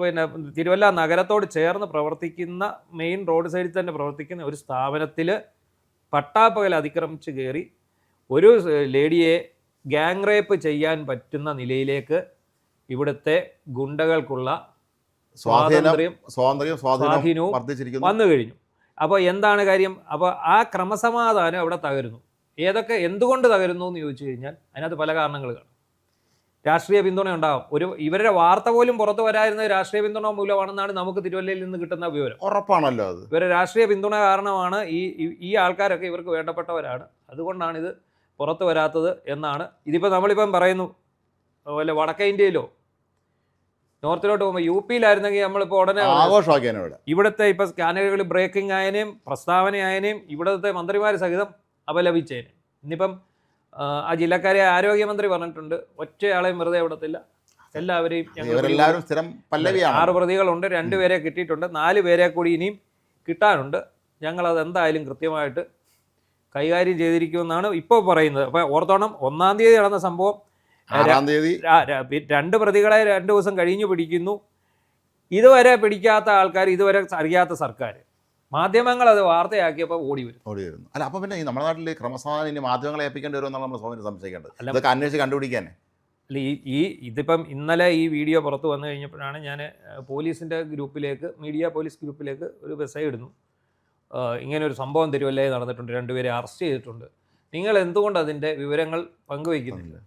പിന്നെ തിരുവല്ല നഗരത്തോട് ചേർന്ന് പ്രവർത്തിക്കുന്ന മെയിൻ റോഡ് സൈഡിൽ തന്നെ പ്രവർത്തിക്കുന്ന ഒരു സ്ഥാപനത്തിൽ പട്ടാപ്പകൽ അതിക്രമിച്ച് കയറി ഒരു ലേഡിയെ ഗ്യാങ് റേപ്പ് ചെയ്യാൻ പറ്റുന്ന നിലയിലേക്ക് ഇവിടുത്തെ ഗുണ്ടകൾക്കുള്ള സ്വാധീനവും വന്നു കഴിഞ്ഞു. അപ്പോൾ എന്താണ് കാര്യം? അപ്പോൾ ആ ക്രമസമാധാനം അവിടെ തകരുന്നു. എന്തുകൊണ്ട് തകരുന്നു എന്ന് ചോദിച്ചു കഴിഞ്ഞാൽ അതിനകത്ത് പല കാരണങ്ങൾ കാണും. രാഷ്ട്രീയ പിന്തുണ ഉണ്ടാകും. ഇവരുടെ വാർത്ത പോലും പുറത്തു വരായിരുന്നത് രാഷ്ട്രീയ പിന്തുണ മൂലമാണെന്നാണ് നമുക്ക് തിരുവല്ലയിൽ നിന്ന് കിട്ടുന്ന വിവരം. ഉറപ്പാണല്ലോ അത്. ഇവരുടെ രാഷ്ട്രീയ പിന്തുണ കാരണമാണ് ഈ ആൾക്കാരൊക്കെ ഇവർക്ക് വേണ്ടപ്പെട്ടവരാണ്, അതുകൊണ്ടാണ് ഇത് പുറത്തു വരാത്തത് എന്നാണ്. ഇതിപ്പോൾ നമ്മളിപ്പം പറയുന്നു വല്ല വടക്കേ ഇന്ത്യയിലോ നോർത്തിലോട്ട് പോകുമ്പോൾ UP-യിലായിരുന്നെങ്കിൽ നമ്മളിപ്പോൾ ഉടനെ ആഘോഷമാക്കിയാണ്. ഇവിടുത്തെ ഇപ്പോൾ സ്കാനറുകൾ ബ്രേക്കിംഗ് ആയതിനെയും പ്രസ്താവനയായതിനെയും ഇവിടുത്തെ മന്ത്രിമാർ സഹിതം അപലപിച്ചതിന്. ഇന്നിപ്പം ആ ജില്ലക്കാരെ ആരോഗ്യമന്ത്രി പറഞ്ഞിട്ടുണ്ട്, ഒറ്റയാളെയും വെറുതെ വിടത്തില്ല, എല്ലാവരെയും. 6 പ്രതികളുണ്ട്, 2 പേരെ കിട്ടിയിട്ടുണ്ട്, 4 പേരെ കൂടി ഇനിയും കിട്ടാനുണ്ട്. ഞങ്ങളത് എന്തായാലും കൃത്യമായിട്ട് കൈകാര്യം ചെയ്തിരിക്കുമെന്നാണ് ഇപ്പോൾ പറയുന്നത്. അപ്പോൾ ഓർത്തോണം, 1-ാം തീയതി നടന്ന സംഭവം 2 പ്രതികളെ 2 ദിവസം കഴിഞ്ഞ് പിടിക്കുന്നു. ഇതുവരെ പിടിക്കാത്ത ആൾക്കാർ, ഇതുവരെ അറിയാത്ത സർക്കാർ, മാധ്യമങ്ങൾ അത് വാർത്തയാക്കിയപ്പോൾ ഓടി വരുന്നു. അല്ല, അപ്പോൾ പിന്നെ നമ്മുടെ നാട്ടിൽ ക്രമസമാധാനം ഇനി മാധ്യമങ്ങളെ ഏൽപ്പിക്കേണ്ടി വരുമെന്നാണ് നമ്മൾ സംശയിക്കേണ്ടത്. അതൊക്കെ അന്വേഷിച്ച് കണ്ടുപിടിക്കാൻ. അല്ല, ഇതിപ്പം ഇന്നലെ ഈ വീഡിയോ പുറത്ത് വന്നു കഴിഞ്ഞപ്പോഴാണ് ഞാൻ പോലീസിൻ്റെ ഗ്രൂപ്പിലേക്ക്, മീഡിയ പോലീസ് ഗ്രൂപ്പിലേക്ക് ഒരു മെസ്സേജ് ഇടുന്നു. ഇങ്ങനൊരു സംഭവം തിരുവല്ലയിൽ നടന്നിട്ടുണ്ട്, 2 പേരെ അറസ്റ്റ് ചെയ്തിട്ടുണ്ട്, നിങ്ങൾ എന്തുകൊണ്ട് അതിൻ്റെ വിവരങ്ങൾ പങ്കുവയ്ക്കുന്നില്ല?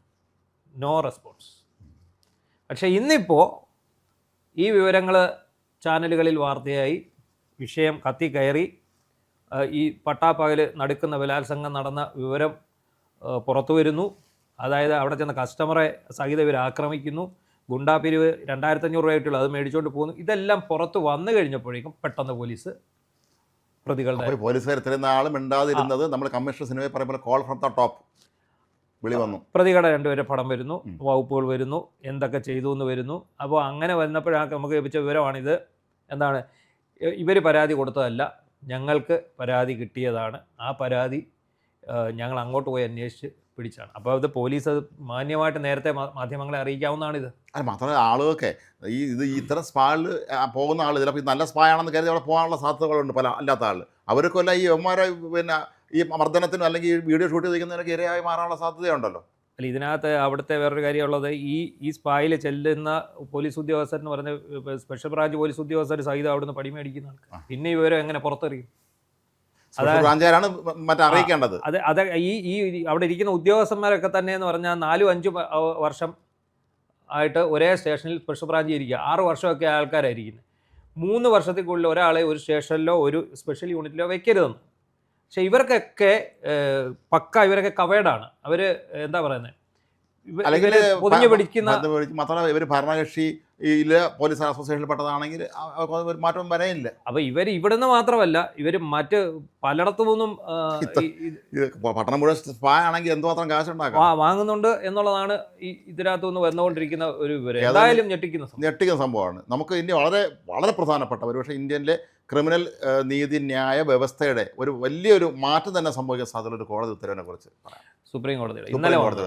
No response. പക്ഷേ ഇന്നിപ്പോൾ ഈ വിവരങ്ങൾ ചാനലുകളിൽ വാർത്തയായി, വിഷയം കത്തിക്കയറി, ഈ പട്ടാപ്പകൽ നടക്കുന്ന ബലാത്സംഗം നടന്ന വിവരം പുറത്തു വരുന്നു. അതായത് അവിടെ ചെന്ന കസ്റ്റമറെ സഹിതം ഇവർ ആക്രമിക്കുന്നു, ഗുണ്ടാപിരിവ് 2500 രൂപയായിട്ടുള്ള അത് മേടിച്ചുകൊണ്ട് പോകുന്നു. ഇതെല്ലാം പുറത്ത് വന്നു കഴിഞ്ഞപ്പോഴേക്കും പെട്ടെന്ന് പോലീസ് പ്രതികളുടെ പോലീസുകാർ ഇത്രയും നാളും മിണ്ടാതിരുന്നത് നമ്മൾ കമ്മീഷണർ സിനിമയിൽ പറയുമ്പോൾ കോൾ ഫ്രം ദ ടോപ്പ്. വിളി വന്നു, പ്രതികളുടെ രണ്ടുപേരെ പടം വരുന്നു, വകുപ്പുകൾ വരുന്നു, എന്തൊക്കെ ചെയ്തു എന്ന് വരുന്നു. അപ്പോൾ അങ്ങനെ വന്നപ്പോഴാണ് നമുക്ക് ലഭിച്ച വിവരമാണിത്. എന്താണ്, ഇവർ പരാതി കൊടുത്തതല്ല, ഞങ്ങൾക്ക് പരാതി കിട്ടിയതാണ്. ആ പരാതി ഞങ്ങൾ അങ്ങോട്ട് പോയി അന്വേഷിച്ച് പിടിച്ചാണ്. അപ്പോൾ അത് പോലീസ് അത് മാന്യമായിട്ട് നേരത്തെ മാധ്യമങ്ങളെ അറിയിക്കാവുന്നതാണിത്. അത് മാത്രമല്ല ആളുകൾക്ക് ഇത്തരം സ്പായിൽ പോകുന്ന ആൾ ചിലപ്പോൾ നല്ല സ്പാ ആണെന്ന് കരുതി അവിടെ പോകാനുള്ള സാധ്യതകളുണ്ട്. പല അല്ലാത്ത ആൾ അവർക്കൊല്ല ഈ എമ്മാരെ പിന്നെ ഈ മർദ്ദനത്തിനും അല്ലെങ്കിൽ ഈ വീഡിയോ ഷൂട്ട് ചെയ്യുന്നതിനൊക്കെ ഇരയായി മാറാനുള്ള സാധ്യതയുണ്ടല്ലോ. അല്ല, ഇതിനകത്ത് അവിടുത്തെ വേറൊരു കാര്യമുള്ളത്, ഈ സ്പായിൽ ചെല്ലുന്ന പോലീസ് ഉദ്യോഗസ്ഥർ എന്ന് പറഞ്ഞ സ്പെഷ്യൽ ബ്രാഞ്ച് പോലീസ് ഉദ്യോഗസ്ഥർ സഹിതം അവിടുന്ന് പടിമേടിക്കുന്ന ആൾക്ക് പിന്നെ ഇവരെ എങ്ങനെ പുറത്തെറിയും? ബ്രാഞ്ചുകാരാണ് അറിയിക്കേണ്ടത്. അത് ഈ അവിടെ ഇരിക്കുന്ന ഉദ്യോഗസ്ഥന്മാരൊക്കെ തന്നെ എന്ന് പറഞ്ഞാൽ 4-5 വർഷം ആയിട്ട് ഒരേ സ്റ്റേഷനിൽ സ്പെഷ്യൽ ബ്രാഞ്ചിൽ ഇരിക്കുക. 6 വർഷമൊക്കെ ആൾക്കാരായിരിക്കുന്നത്. 3 വർഷത്തിൽ കൂടുതൽ ഒരാളെ ഒരു സ്റ്റേഷനിലോ ഒരു സ്പെഷ്യൽ യൂണിറ്റിലോ വെക്കരുതെന്ന്. പക്ഷേ ഇവർക്കൊക്കെ ഇവരൊക്കെ കവേഡാണ്. അവർ എന്താ പറയുന്നത്, അല്ലെങ്കിൽ പൊതിഞ്ഞു പിടിക്കുന്ന മാത്രമല്ല ഇവർ ഭരണകക്ഷി പോലീസ് അസോസിയേഷനിൽ പെട്ടതാണെങ്കിൽ മാറ്റം വരയില്ല. അപ്പോൾ ഇവർ ഇവിടുന്ന് മാത്രമല്ല, ഇവർ മറ്റ് പലയിടത്തു നിന്നും പട്ടണം മുഴുവൻ സ്പാ ആണെങ്കിൽ എന്തുമാത്രം കാശുണ്ടാക്കാം വാങ്ങുന്നുണ്ട് എന്നുള്ളതാണ് ഇതിനകത്തു നിന്ന് വന്നുകൊണ്ടിരിക്കുന്ന ഒരു വിവരം. എന്തായാലും ഞെട്ടിക്കുന്ന സംഭവമാണ്. നമുക്ക് ഇന്ത്യ വളരെ വളരെ പ്രധാനപ്പെട്ട ഒരുപക്ഷെ ഇന്ത്യയിലെ ക്രിമിനൽ നീതിന്യായ വ്യവസ്ഥയുടെ ഒരു വലിയൊരു മാറ്റം തന്നെ സംഭവിക്കാൻ സാധ്യതയുള്ള ഒരു കോടതി ഉത്തരവിനെ കുറിച്ച് പറയാം. സുപ്രീം കോടതി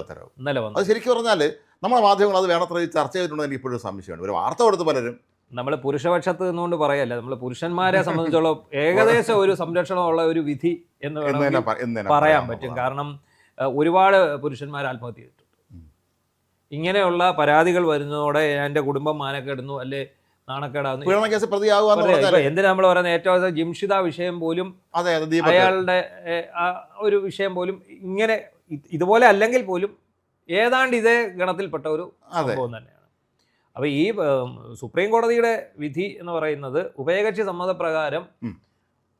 ഉത്തരവ്. അത് ശരിക്കും പറഞ്ഞാൽ നമ്മുടെ മാധ്യമങ്ങൾ അത് വേണത്ര ചർച്ച ചെയ്തിട്ടുണ്ടെന്ന് എനിക്ക് ഇപ്പോഴും സംശയമാണ്. ഒരു വാർത്ത കൊടുത്ത് പലരും നമ്മൾ പുരുഷപക്ഷത്ത് നിന്നുകൊണ്ട് പറയല്ല, നമ്മൾ പുരുഷന്മാരെ സംബന്ധിച്ചോളം ഏകദേശം ഒരു സംരക്ഷണമുള്ള ഒരു വിധി എന്ന് പറയാൻ പറ്റും. കാരണം ഒരുപാട് പുരുഷന്മാർ ആത്മഹത്യ ചെയ്തിട്ടുണ്ട്. ഇങ്ങനെയുള്ള പരാതികൾ വരുന്നതോടെ എൻ്റെ കുടുംബം മാനക്കേടുന്നു, അല്ലെ നാണക്കേടാവുന്നു. എന്തിനാ നമ്മൾ പറയുന്നത്, ഏറ്റവും ജിംഷിത വിഷയം പോലും അയാളുടെ ഒരു വിഷയം പോലും ഇങ്ങനെ ഇതുപോലെ അല്ലെങ്കിൽ പോലും ഏതാണ്ട് ഇതേ ഗണത്തിൽപ്പെട്ട ഒരു സംഭവം തന്നെയാണ്. അപ്പോൾ ഈ സുപ്രീം കോടതിയുടെ വിധി എന്ന് പറയുന്നത് ഉഭയകക്ഷി സമ്മതപ്രകാരം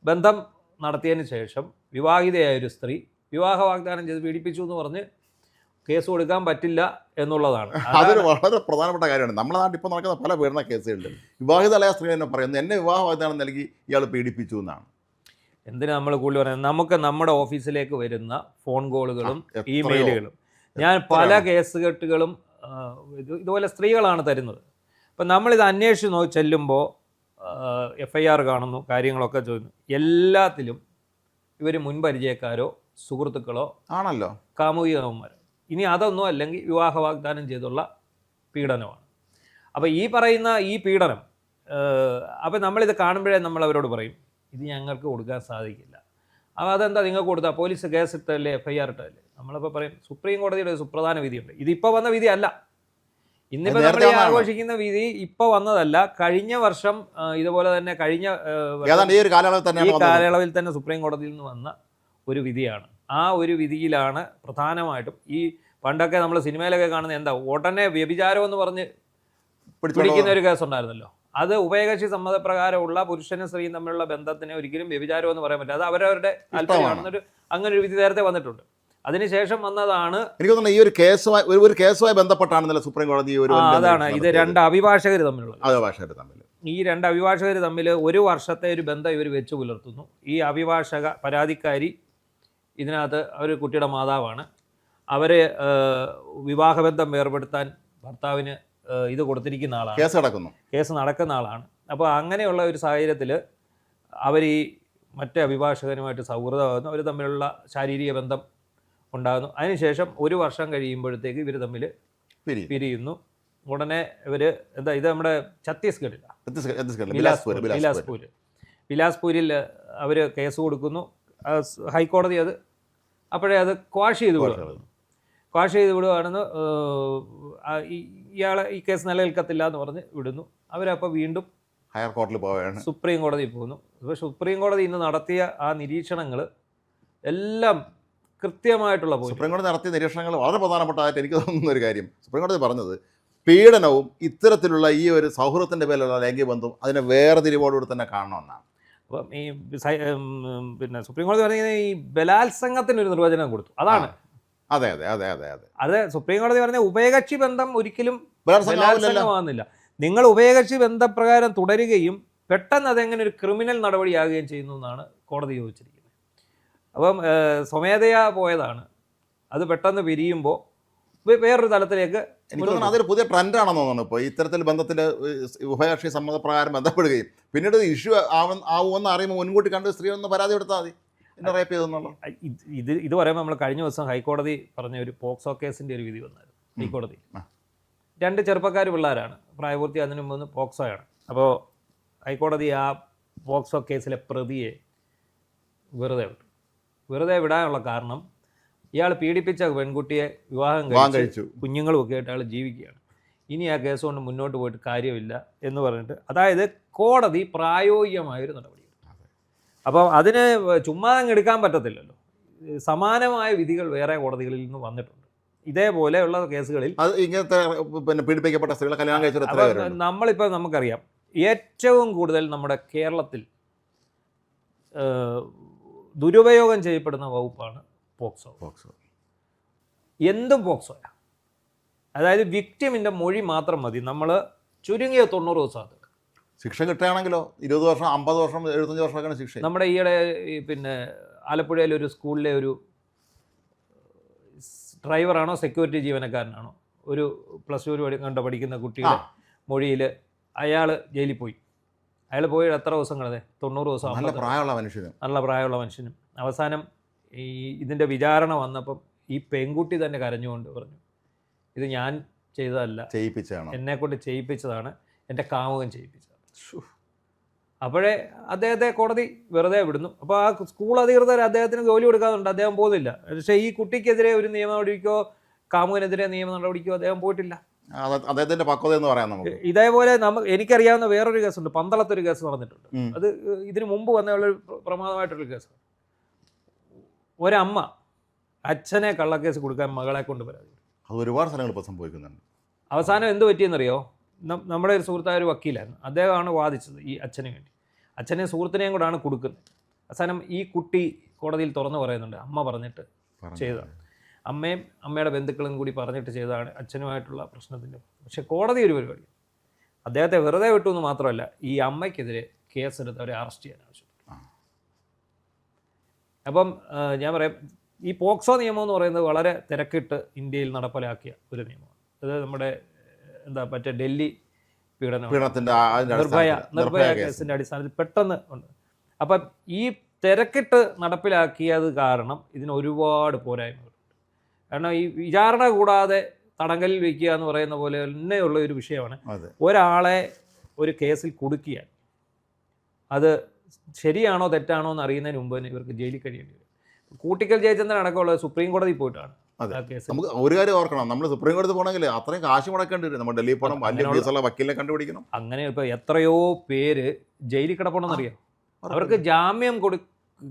ബന്ധം നടത്തിയതിന് ശേഷം വിവാഹിതയായൊരു സ്ത്രീ വിവാഹ വാഗ്ദാനം ചെയ്ത് പീഡിപ്പിച്ചു എന്ന് പറഞ്ഞ് കേസ് കൊടുക്കാൻ പറ്റില്ല എന്നുള്ളതാണ്. അതൊരു വളരെ പ്രധാനപ്പെട്ട കാര്യമാണ്. നമ്മുടെ നാട്ടിൽ ഇപ്പോൾ നടക്കുന്ന പല പീഡന കേസുകളിൽ വിവാഹിതയായ സ്ത്രീ തന്നെ പറയുന്നത് എന്നെ വിവാഹ വാഗ്ദാനം നൽകി ഇയാൾ പീഡിപ്പിച്ചു എന്നാണ്. എന്തിനാ നമ്മൾ കൂടുതൽ പറയുന്നത്, നമുക്ക് നമ്മുടെ ഓഫീസിലേക്ക് വരുന്ന ഫോൺ കോളുകളും ഇമെയിലുകളും, ഞാൻ പല കേസ് കെട്ടുകളും ഇതുപോലെ സ്ത്രീകളാണ് തരുന്നത്. അപ്പം നമ്മളിത് അന്വേഷിച്ച് ചെല്ലുമ്പോൾ FIR കാണുന്നു, കാര്യങ്ങളൊക്കെ ചോദിക്കുന്നു. എല്ലാത്തിലും ഇവർ മുൻപരിചയക്കാരോ സുഹൃത്തുക്കളോ ആണല്ലോ, കാമുകികന്മാരോ. ഇനി അതൊന്നും അല്ലെങ്കിൽ വിവാഹ വാഗ്ദാനം ചെയ്തുള്ള പീഡനമാണ്. അപ്പോൾ ഈ പറയുന്ന ഈ പീഡനം, അപ്പോൾ നമ്മളിത് കാണുമ്പോഴേ നമ്മൾ അവരോട് പറയും ഇത് ഞങ്ങൾക്ക് കൊടുക്കാൻ സാധിക്കില്ല. അപ്പോൾ അതെന്താ നിങ്ങൾക്ക് കൊടുത്താൽ പോലീസ് കേസ് ഇട്ടല്ലേ, FIR ഇട്ടല്ലേ? നമ്മളിപ്പോൾ പറയും സുപ്രീം കോടതിയുടെ ഒരു സുപ്രധാന വിധിയുണ്ട്. ഇതിപ്പോൾ വന്ന വിധി അല്ല, ഇന്നിപ്പോൾ നമ്മൾ ആഘോഷിക്കുന്ന വിധി ഇപ്പോൾ വന്നതല്ല. കഴിഞ്ഞ വർഷം ഇതുപോലെ തന്നെ ഈ കാലയളവിൽ തന്നെ സുപ്രീം കോടതിയിൽ നിന്ന് വന്ന ഒരു വിധിയാണ്. ആ ഒരു വിധിയിലാണ് പ്രധാനമായിട്ടും ഈ പണ്ടൊക്കെ നമ്മൾ സിനിമയിലൊക്കെ കാണുന്ന എന്താ ഉടനെ വ്യഭിചാരം എന്ന് പറഞ്ഞ് പിടിക്കുന്ന ഒരു കേസുണ്ടായിരുന്നല്ലോ. അത് ഉഭയകക്ഷി സമ്മതപ്രകാരമുള്ള പുരുഷനും സ്ത്രീയും തമ്മിലുള്ള ബന്ധത്തിനെ ഒരിക്കലും വ്യഭിചാരം എന്ന് പറയാൻ പറ്റില്ല. അത് അവരവരുടെ താല്പര്യമാണെന്നൊരു അങ്ങനെ ഒരു വിധി നേരത്തെ വന്നിട്ടുണ്ട്. അതിനുശേഷം വന്നതാണ് എനിക്ക് തോന്നുന്നു ഈ ഒരു കേസുമായി ബന്ധപ്പെട്ടാണെന്നല്ലോ സുപ്രീം കോടതി അതാണ് ഇത് രണ്ട് അഭിഭാഷകർ തമ്മിലുള്ള ഈ രണ്ട് അഭിഭാഷകർ തമ്മിൽ 1 വർഷത്തെ ഒരു ബന്ധം ഇവർ വെച്ച് പുലർത്തുന്നു. ഈ അഭിഭാഷക പരാതിക്കാരി ഇതിനകത്ത് അവർ കുട്ടിയുടെ മാതാവാണ്. അവർ വിവാഹബന്ധം വേർപെടുത്താൻ ഭർത്താവിന് ഇത് കൊടുത്തിരിക്കുന്ന ആളാണ്, കേസ് നടക്കുന്ന ആളാണ്. അപ്പോൾ അങ്ങനെയുള്ള ഒരു സാഹചര്യത്തിൽ അവർ ഈ മറ്റേ അഭിഭാഷകനുമായിട്ട് സൗഹൃദമാകുന്നു, അവർ തമ്മിലുള്ള ശാരീരിക ബന്ധം ഉണ്ടാകുന്നു. അതിനുശേഷം 1 വർഷം കഴിയുമ്പോഴത്തേക്ക് ഇവർ തമ്മിൽ പിരിയുന്നു. ഉടനെ ഇവർ എന്താ ഇത് നമ്മുടെ ഛത്തീസ്ഗഡിലാണ്, ബിലാസ്പൂരിൽ അവർ കേസ് കൊടുക്കുന്നു. ഹൈക്കോടതി അപ്പോഴേ അത് ക്വാഷ് ചെയ്ത് വിടുകയാണെന്ന് ഇയാളെ ഈ കേസ് നിലനിൽക്കത്തില്ല എന്ന് പറഞ്ഞ് വിടുന്നു. അവരപ്പോൾ വീണ്ടും ഹയർ കോടതിയിൽ പോവുകയാണ്, സുപ്രീം കോടതിയിൽ പോകുന്നു. അപ്പോൾ സുപ്രീം കോടതി ഇന്ന് നടത്തിയ ആ നിരീക്ഷണങ്ങൾ എല്ലാം കൃത്യമായിട്ടുള്ള സുപ്രീം കോടതി നടത്തിയ നിരീക്ഷണങ്ങൾ വളരെ പ്രധാനപ്പെട്ടതായിട്ട് എനിക്ക് തോന്നുന്ന ഒരു കാര്യം സുപ്രീം കോടതി പറഞ്ഞത് പീഡനവും ഇത്തരത്തിലുള്ള ഈ ഒരു സൗഹൃദത്തിൻ്റെ പേരിലുള്ള ലൈംഗിക ബന്ധവും അതിനെ വേർതിരിവോടുകൂടി തന്നെ കാണണമെന്നാണ്. അപ്പം ഈ പിന്നെ സുപ്രീം കോടതി പറഞ്ഞ ഈ ബലാത്സംഗത്തിനൊരു നിർവചനം കൊടുത്തു. അതാണ് അതെ അത് സുപ്രീം കോടതി പറഞ്ഞ ഉഭയകക്ഷി ബന്ധം ഒരിക്കലും ബലാത്സംഗമാകുന്നില്ല. നിങ്ങൾ ഉഭയകക്ഷി ബന്ധപ്രകാരം തുടരുകയും പെട്ടെന്ന് അതെങ്ങനെ ഒരു ക്രിമിനൽ നടപടിയാകുകയും ചെയ്യുന്നു എന്നാണ് കോടതി ചോദിച്ചിരിക്കുന്നത്. അപ്പം സ്വമേധയാ പോയതാണ്. അത് പെട്ടെന്ന് പിരിയുമ്പോൾ വേറൊരു തലത്തിലേക്ക് എനിക്ക് തോന്നുന്നു അതൊരു പുതിയ ട്രെൻഡാണെന്ന് തോന്നുന്നു. ഇപ്പോൾ ഇത്തരത്തിൽ ബന്ധത്തിൽ ഉഭയകക്ഷി സമ്മതപ്രകാരം ബന്ധപ്പെടുകയും പിന്നീട് ഇഷ്യൂ ആവുമെന്ന് അറിയുമ്പോൾ മുൻകൂട്ടി കണ്ട് സ്ത്രീ ഒന്ന് പരാതി കൊടുത്താൽ മതി, എന്നെ റേപ്പ് ചെയ്തെന്നുള്ള. ഇത് പറയുമ്പോൾ നമ്മൾ കഴിഞ്ഞ ദിവസം ഹൈക്കോടതി പറഞ്ഞ ഒരു പോക്സോ കേസിൻ്റെ ഒരു വിധി വന്നായിരുന്നു ഹൈക്കോടതി. 2 ചെറുപ്പക്കാർ പിള്ളേരാണ്, പ്രായപൂർത്തി അതിനു മുമ്പ് പോക്സോയാണ്. അപ്പോൾ ഹൈക്കോടതി ആ പോക്സോ കേസിലെ പ്രതിയെ വെറുതെ വിട്ടു. വെറുതെ വിടാനുള്ള കാരണം ഇയാൾ പീഡിപ്പിച്ച പെൺകുട്ടിയെ വിവാഹം കഴിച്ചു കുഞ്ഞുങ്ങളും ഒക്കെ ആയിട്ട് അയാൾ ജീവിക്കുകയാണ്. ഇനി ആ കേസ് കൊണ്ട് മുന്നോട്ട് പോയിട്ട് കാര്യമില്ല എന്ന് പറഞ്ഞിട്ട്, അതായത് കോടതി പ്രായോഗികമായൊരു നടപടി. അപ്പോൾ അതിന് ചുമ്മാ അങ്ങ് എടുക്കാൻ പറ്റത്തില്ലല്ലോ. സമാനമായ വിധികൾ വേറെ കോടതികളിൽ നിന്ന് വന്നിട്ടുണ്ട് ഇതേപോലെയുള്ള കേസുകളിൽ. അത് ഇങ്ങനത്തെ പിന്നെ പീഡിപ്പിക്കപ്പെട്ട സ്ത്രീകളെ കല്യാണം കഴിച്ച നമ്മളിപ്പോൾ നമുക്കറിയാം ഏറ്റവും കൂടുതൽ നമ്മുടെ കേരളത്തിൽ ദുരുപയോഗം ചെയ്യപ്പെടുന്ന വകുപ്പാണ് പോക്സോ. എന്തും പോക്സോയാണ്. അതായത് വിക്ടിമിൻ്റെ മൊഴി മാത്രം മതി, നമ്മൾ ചുരുങ്ങിയ 90 ദിവസം ശിക്ഷ കിട്ടുകയാണെങ്കിലോ 20 വർഷം 50 വർഷം 75 വർഷമൊക്കെയാണ് ശിക്ഷ. നമ്മുടെ ഈയിടെ പിന്നെ ആലപ്പുഴയിലെ ഒരു സ്കൂളിലെ ഒരു ഡ്രൈവറാണോ സെക്യൂരിറ്റി ജീവനക്കാരനാണോ ഒരു +2 കണ്ട് പഠിക്കുന്ന കുട്ടിയുടെ മൊഴിയിൽ അയാൾ ജയിലിൽ പോയി. അയാൾ പോയി എത്ര ദിവസം കിടന്നേ? 90 ദിവസം. നല്ല പ്രായമുള്ള മനുഷ്യനും. അവസാനം ഇതിൻ്റെ വിചാരണ വന്നപ്പം ഈ പെൺകുട്ടി തന്നെ കരഞ്ഞുകൊണ്ട് പറഞ്ഞു, ഇത് ഞാൻ ചെയ്തതല്ല, എന്നെക്കൊണ്ട് ചെയ്യിപ്പിച്ചതാണ്, എൻ്റെ കാമുകൻ ചെയ്യിപ്പിച്ചതാണ്. അപ്പോഴേ അദ്ദേഹത്തെ കോടതി വെറുതെ വിടുന്നു. അപ്പോൾ ആ സ്കൂൾ അധികൃതർ അദ്ദേഹത്തിന് ജോലി കൊടുക്കാറുണ്ട്, അദ്ദേഹം പോകുന്നില്ല. പക്ഷേ ഈ കുട്ടിക്കെതിരെ ഒരു നിയമ നടപടിക്കോ കാമുകനെതിരെ നിയമ നടപടിക്കോ അദ്ദേഹം പോയിട്ടില്ല. അദ്ദേഹത്തിൻ്റെ പക്വത എന്ന് പറയാം നമുക്ക്. ഇതേപോലെ എനിക്കറിയാവുന്ന വേറൊരു കേസുണ്ട്, പന്തളത്തൊരു കേസ് നടന്നിട്ടുണ്ട്. അത് ഇതിനു മുമ്പ് വന്നുള്ളൊരു പ്രമാദമായിട്ടൊരു കേസാണ്. ഒരമ്മ അച്ഛനെ കള്ളക്കേസ് കൊടുക്കാൻ മകളെ കൊണ്ട് പരാതി. അത് ഒരുപാട് സ്ഥലങ്ങൾ ഇപ്പോൾ സംഭവിക്കുന്നുണ്ട്. അവസാനം എന്ത് പറ്റിയെന്നറിയോ? നമ്മുടെ ഒരു സുഹൃത്തായ ഒരു വക്കീലായിരുന്നു, അദ്ദേഹമാണ് വാദിച്ചത് ഈ അച്ഛന് വേണ്ടി. അച്ഛനെ സുഹൃത്തിനെയും കൂടാണ് കൊടുക്കുന്നത്. അവസാനം ഈ കുട്ടി കോടതിയിൽ തുറന്നു പറയുന്നുണ്ട്, അമ്മ പറഞ്ഞിട്ട് ചെയ്തതാണ്, അമ്മയും അമ്മയുടെ ബന്ധുക്കളും കൂടി പറഞ്ഞിട്ട് ചെയ്തതാണ് അച്ഛനുമായിട്ടുള്ള പ്രശ്നത്തിൻ്റെ. പക്ഷേ കോടതി ഒരു പരിപാടി, അദ്ദേഹത്തെ വെറുതെ വിട്ടു എന്ന് മാത്രമല്ല, ഈ അമ്മയ്ക്കെതിരെ കേസെടുത്ത് അവരെ അറസ്റ്റ് ചെയ്യാൻ ആവശ്യപ്പെട്ടു. അപ്പം ഞാൻ പറയാം, ഈ പോക്സോ നിയമം എന്ന് പറയുന്നത് വളരെ തിരക്കിട്ട് ഇന്ത്യയിൽ നടപ്പിലാക്കിയ ഒരു നിയമമാണ്. അത് നമ്മുടെ മറ്റേ ഡൽഹി പീഡനത്തിൻ്റെ നിർഭയ കേസിൻ്റെ അടിസ്ഥാനത്തിൽ പെട്ടെന്ന് ഉണ്ട്. അപ്പം ഈ തിരക്കിട്ട് നടപ്പിലാക്കിയത് കാരണം ഇതിന് ഒരുപാട് പോരായ്മകളുണ്ട്. കാരണം ഈ വിചാരണ കൂടാതെ തടങ്കലിൽ വയ്ക്കുക എന്ന് പറയുന്ന പോലെ തന്നെയുള്ള ഒരു വിഷയമാണ്. ഒരാളെ ഒരു കേസിൽ കുടുക്കിയാൽ അത് ശരിയാണോ തെറ്റാണോ എന്ന് അറിയുന്നതിന് മുമ്പ് തന്നെ ഇവർക്ക് ജയിലിൽ കഴിയേണ്ടി വരും. കൂട്ടിക്കൽ ജയചന്ദ്രൻ അടക്കമുള്ളത് സുപ്രീം കോടതി പോയിട്ടാണ്. നമുക്ക് ഒരു കാര്യം ഓർക്കണം, നമ്മൾ സുപ്രീം കോടതി പോകണമെങ്കിൽ അത്രയും കാശ് മുടക്കേണ്ടി വരും. നമ്മൾ ഡൽഹി പോകണം, വലിയ ഫീസുള്ള വക്കീലിനെ കണ്ടുപിടിക്കണം. അങ്ങനെ ഇപ്പോൾ എത്രയോ പേര് ജയിലിൽ കിടപ്പണമെന്നറിയാം. അവർക്ക് ജാമ്യം